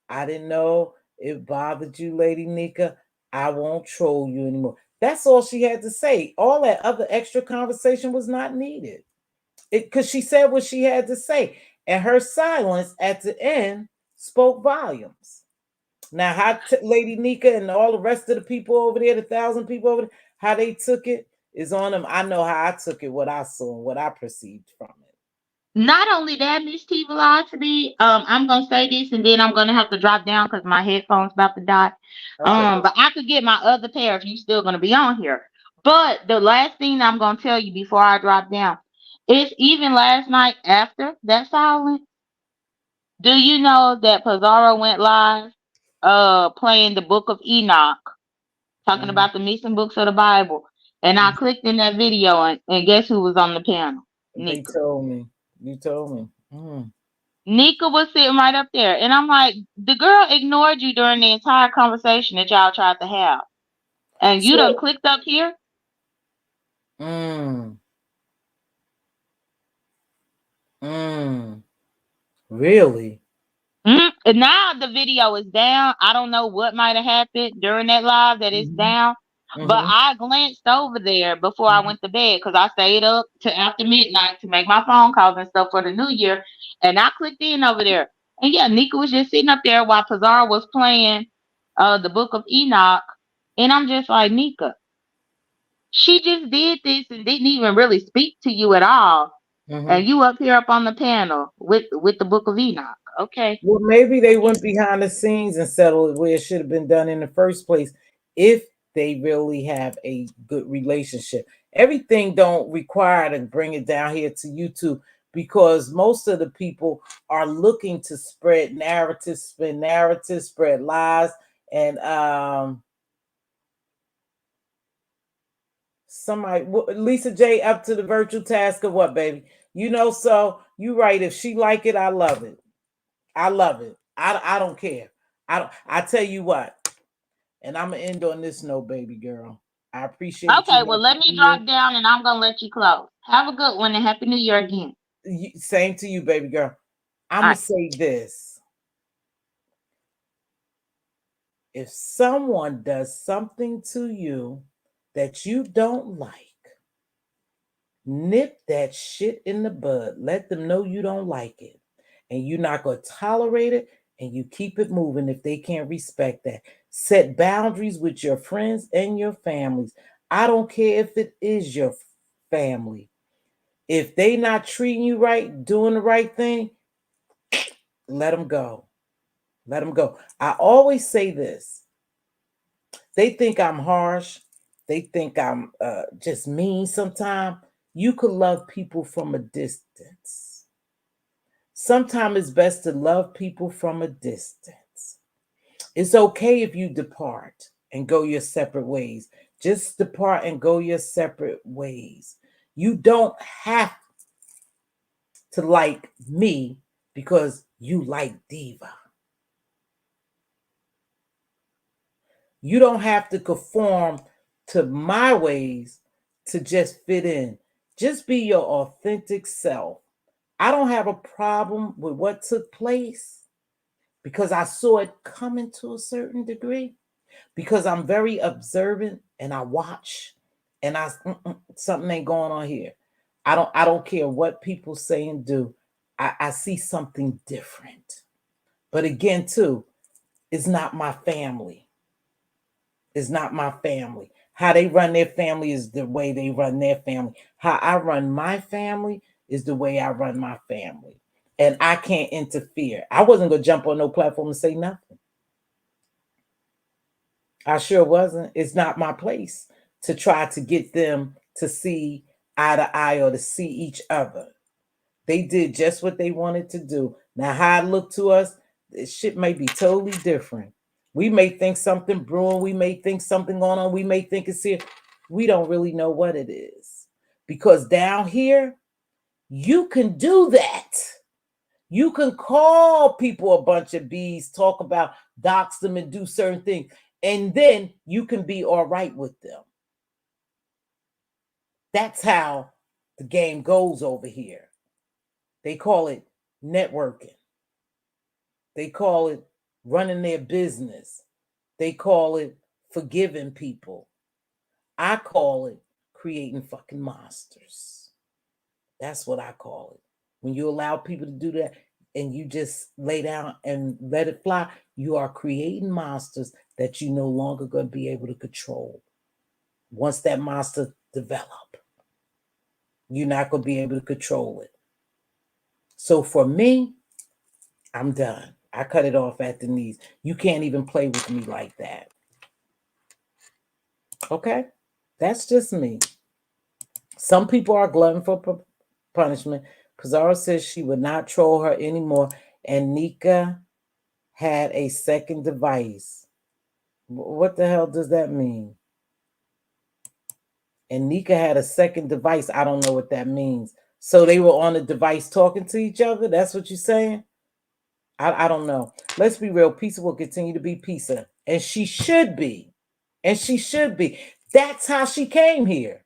I didn't know it bothered you, Lady Nika. I won't troll you anymore. That's all she had to say. All that other extra conversation was not needed. Because she said what she had to say. And her silence at the end spoke volumes. Now, Lady Nika and all the rest of the people over there, the 1,000 people over there, how they took it is on them. I know how I took it, what I saw, and what I perceived from it. Not only that, Mz.Teavalocity, I'm gonna say this and then I'm gonna have to drop down because my headphones about to die. Okay. But I could get my other pair if you still gonna be on here. But the last thing I'm gonna tell you before I drop down is even last night after that silence, do you know that Pizarro went live playing the book of Enoch, talking Mhm. about the missing books of the Bible. And I clicked in that video and guess who was on the panel? They Nika. told me. You told me. Mm. Nika was sitting right up there. And I'm like, the girl ignored you during the entire conversation that y'all tried to have. And you done So, clicked up here? mm, mm, really? And now the video is down. I don't know what might have happened during that live that it's Mhm. down. But Mm-hmm. I glanced over there before I went to bed because I stayed up to after midnight to make my phone calls and stuff for the new year. And I clicked in over there. And yeah, Nika was just sitting up there while Pazar was playing the Book of Enoch. And I'm just like, Nika, she just did this and didn't even really speak to you at all. Mm-hmm. And you up here up on the panel with the Book of Enoch. Okay. Well, maybe they went behind the scenes and settled it where it should have been done in the first place if they really have a good relationship. Everything don't require to bring it down here to YouTube because most of the people are looking to spread narratives, spread lies, and somebody Lisa J up to the virtual task of what, baby? You know, so you right. If she like it, I love it. I love it. I don't care. I tell you what, and I'm gonna end on this note, baby girl. I appreciate you Okay, well once let me again. drop down and I'm gonna let you close. Have a good one and happy new year again. Same to you, baby girl. I'm All gonna right. say this: if someone does something to you that you don't like, nip that shit in the bud. Let them know you don't like it. And you're not going to tolerate it and you keep it moving if they can't respect that. Set boundaries with your friends and your families. I don't care if it is your family. If they not treating you right, doing the right thing, let them go. Let them go. I always say this. They think I'm harsh. They think I'm just mean sometimes. You could love people from a distance. Sometimes it's best to love people from a distance. It's okay if you depart and go your separate ways. Just depart and go your separate ways. You don't have to like me because you like Diva. You don't have to conform to my ways to just fit in. Just be your authentic self. I don't have a problem with what took place because I saw it coming to a certain degree because I'm very observant and I watch and something ain't going on here. I don't care what people say and do. I see something different. But again, too, it's not my family. It's not my family. How they run their family is the way they run their family. How I run my family is the way I run my family. And I can't interfere. I wasn't going to jump on no platform and say nothing. I sure wasn't. It's not my place to try to get them to see eye to eye or to see each other. They did just what they wanted to do. Now, how it looked to us, this shit may be totally different. We may think something brewing. We may think something going on. We may think it's here. We don't really know what it is. Because down here, you can do that. You can call people a bunch of bees, talk about, dox them, and do certain things. And then you can be all right with them. That's how the game goes over here. They call it networking. They call it running their business. They call it forgiving people. I call it creating fucking monsters. That's what I call it. When you allow people to do that and you just lay down and let it fly, you are creating monsters that you no longer going to be able to control. Once that monster develop, you're not going to be able to control it. So for me, I'm done. I cut it off at the knees. You can't even play with me like that. Okay? That's just me. Some people are glutton for punishment. Pizarro says she would not troll her anymore. And Nika had a second device. What the hell does that mean? And Nika had a second device. I don't know what that means. So they were on a device talking to each other? That's what you're saying? I don't know. Let's be real. Pizza will continue to be pizza. And she should be. And she should be. That's how she came here.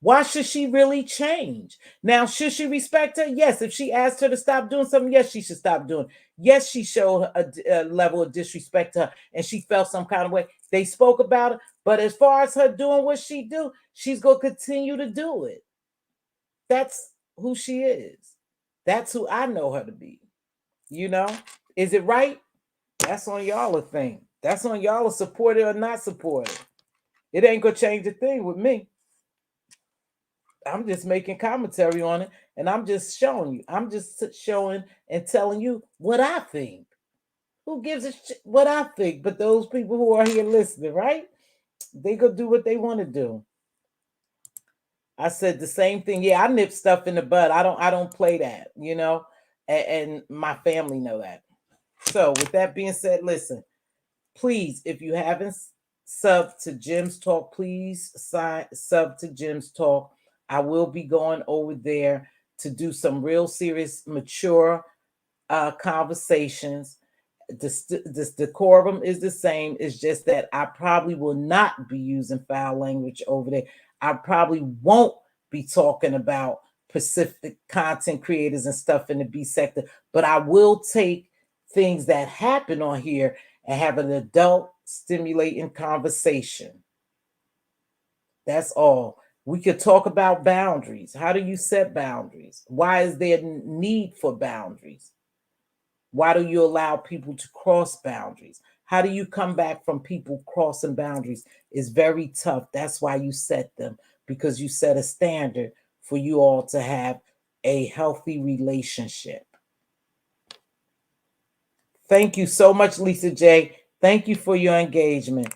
Why should she really change? Now, should she respect her? Yes. If she asked her to stop doing something, yes, she should stop doing. Yes, she showed a level of disrespect to her and she felt some kind of way. They spoke about it. But as far as her doing what she do, she's going to continue to do it. That's who she is. That's who I know her to be. You know? Is it right? That's on y'all to think. That's on y'all to support it or not support it. It ain't going to change a thing with me. I'm just making commentary on it and I'm just showing you. I'm just showing and telling you what I think. Who gives a shit what I think? But those people who are here listening, right? They go do what they want to do. I said the same thing. Yeah, I nip stuff in the bud. I don't play that, you know, and my family know that. So with that being said, listen, please, if you haven't subbed to Jim's Talk, please sub to Jim's Talk. I will be going over there to do some real serious, mature conversations. This decorum is the same. It's just that I probably will not be using foul language over there. I probably won't be talking about Pacific content creators and stuff in the B sector, but I will take things that happen on here and have an adult stimulating conversation. That's all. We could talk about boundaries. How do you set boundaries? Why is there need for boundaries? Why do you allow people to cross boundaries? How do you come back from people crossing boundaries? It's very tough. That's why you set them, because you set a standard for you all to have a healthy relationship. Thank you so much, Lisa J. Thank you for your engagement.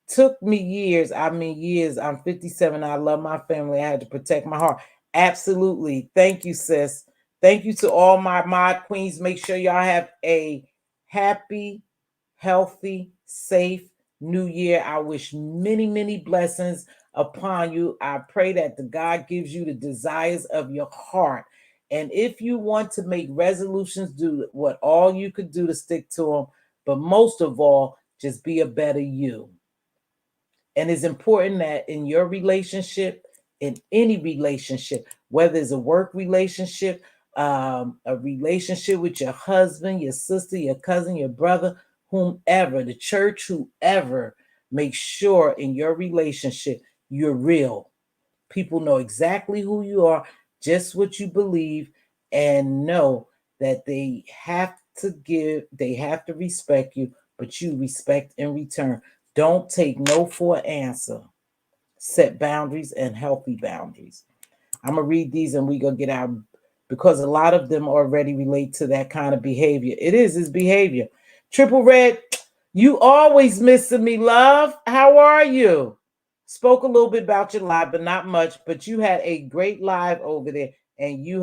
Took me years. I mean, years. I'm 57. I love my family. I had to protect my heart. Absolutely. Thank you, sis. Thank you to all my mod queens. Make sure y'all have a happy, healthy, safe new year. I wish many, many blessings upon you. I pray that the God gives you the desires of your heart. And if you want to make resolutions, do what all you could do to stick to them. But most of all, just be a better you. And it's important that in your relationship, in any relationship, whether it's a work relationship, a relationship with your husband, your sister, your cousin, your brother, whomever, the church, whoever, make sure in your relationship you're real. People know exactly who you are, just what you believe, and know that they have to respect you, but you respect in return. Don't take no for an answer. Set boundaries and healthy boundaries. I'm going to read these and we're going to get out, because a lot of them already relate to that kind of behavior. It's behavior. Triple Red, you always missing me, love. How are you? Spoke a little bit about your live, but not much. But you had a great live over there and you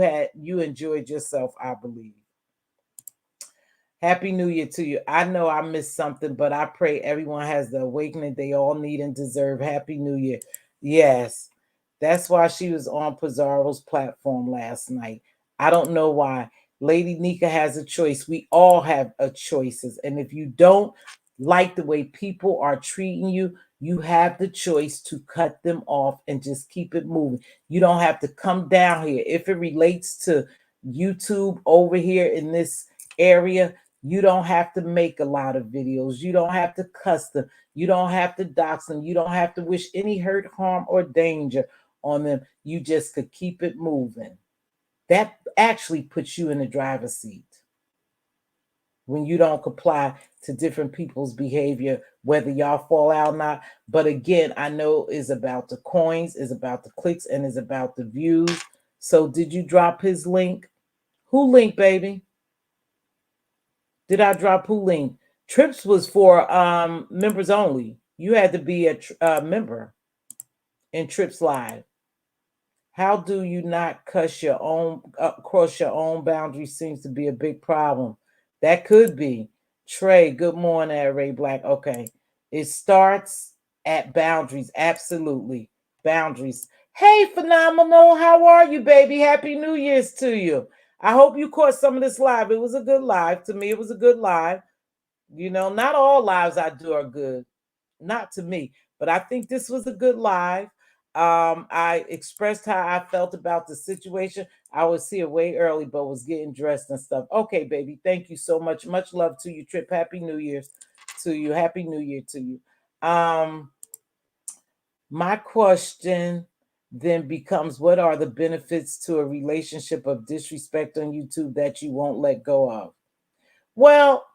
enjoyed yourself, I believe. Happy New Year to you. I know I missed something, but I pray everyone has the awakening they all need and deserve. Happy New Year. Yes, that's why she was on Pizarro's platform last night. I don't know why. Lady Nika has a choice. We all have a choices. And if you don't like the way people are treating you, you have the choice to cut them off and just keep it moving. You don't have to come down here. If it relates to YouTube over here in this area, you don't have to make a lot of videos. You don't have to cuss them. You don't have to dox them. You don't have to wish any hurt, harm, or danger on them. You just could keep it moving. That actually puts you in the driver's seat when you don't comply to different people's behavior, whether y'all fall out or not. But again, I know it's about the coins, it's about the clicks, and it's about the views. So did you drop his link? Who link, baby? Did I drop who link? Trips was for members only. You had to be a member in Trips Live. How do you not cross your own boundary seems to be a big problem. That could be. Trey, good morning at Ray Black. Okay. It starts at boundaries. Absolutely. Boundaries. Hey, phenomenal. How are you, baby? Happy New Year's to you. I hope you caught some of this live. It was a good live. To me, it was a good live. You know, not all lives I do are good. Not to me. But I think this was a good live. I expressed how I felt about the situation. I was here way early, but was getting dressed and stuff. Okay, baby. Thank you so much. Much love to you, Trip. Happy New Year's to you. Happy New Year to you. My question then becomes, what are the benefits to a relationship of disrespect on YouTube that you won't let go of? Well,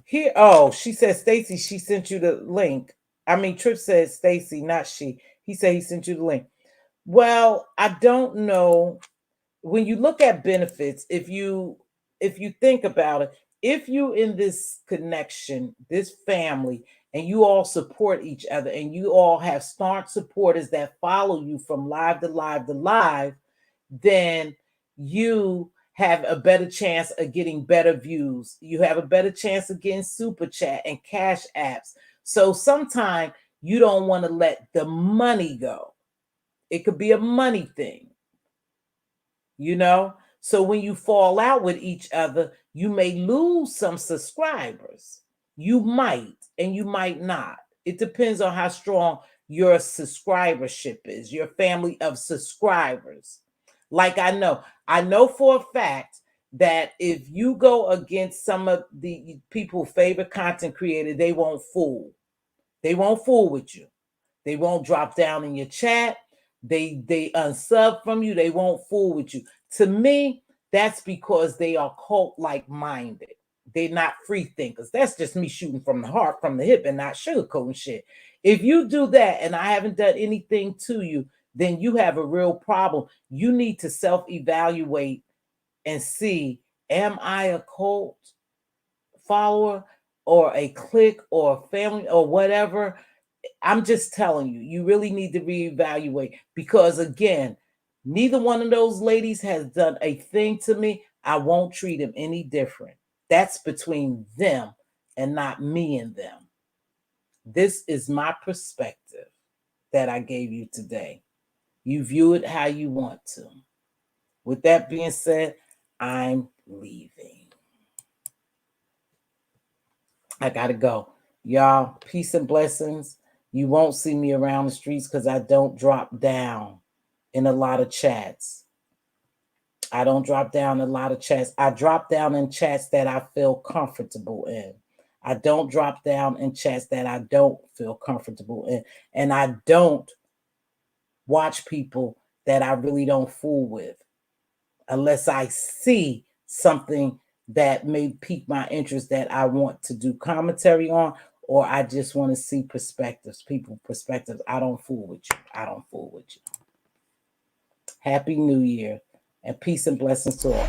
here, oh, she said, Stacy, she sent you the link. I mean, Trip said Stacy, not she. He said he sent you the link. Well, I don't know. When you look at benefits, if you think about it, if you in this connection, this family, and you all support each other, and you all have staunch supporters that follow you from live to live to live, then you have a better chance of getting better views. You have a better chance of getting super chat and cash apps. So sometimes you don't want to let the money go. It could be a money thing, you know? So when you fall out with each other, you may lose some subscribers. You might, and you might not. It depends on how strong your subscribership is, your family of subscribers. Like I know for a fact that if you go against some of the people's favorite content creator, they won't fool. They won't fool with you. They won't drop down in your chat. They unsub from you. They won't fool with you. To me, that's because they are cult-like minded. They're not free thinkers. That's just me shooting from the heart, from the hip, and not sugarcoating shit. If you do that and I haven't done anything to you, then you have a real problem. You need to self-evaluate and see, am I a cult follower or a clique or a family or whatever? I'm just telling you, you really need to reevaluate because, again, neither one of those ladies has done a thing to me. I won't treat them any different. That's between them and not me and them. This is my perspective that I gave you today. You view it how you want to. With that being said, I'm leaving. I got to go. Y'all, peace and blessings. You won't see me around the streets because I don't drop down in a lot of chats. I don't drop down in a lot of chats. I drop down in chats that I feel comfortable in. I don't drop down in chats that I don't feel comfortable in. And I don't watch people that I really don't fool with unless I see something that may pique my interest that I want to do commentary on, or I just want to see perspectives, people perspectives. I don't fool with you. I don't fool with you. Happy New Year and peace and blessings to all.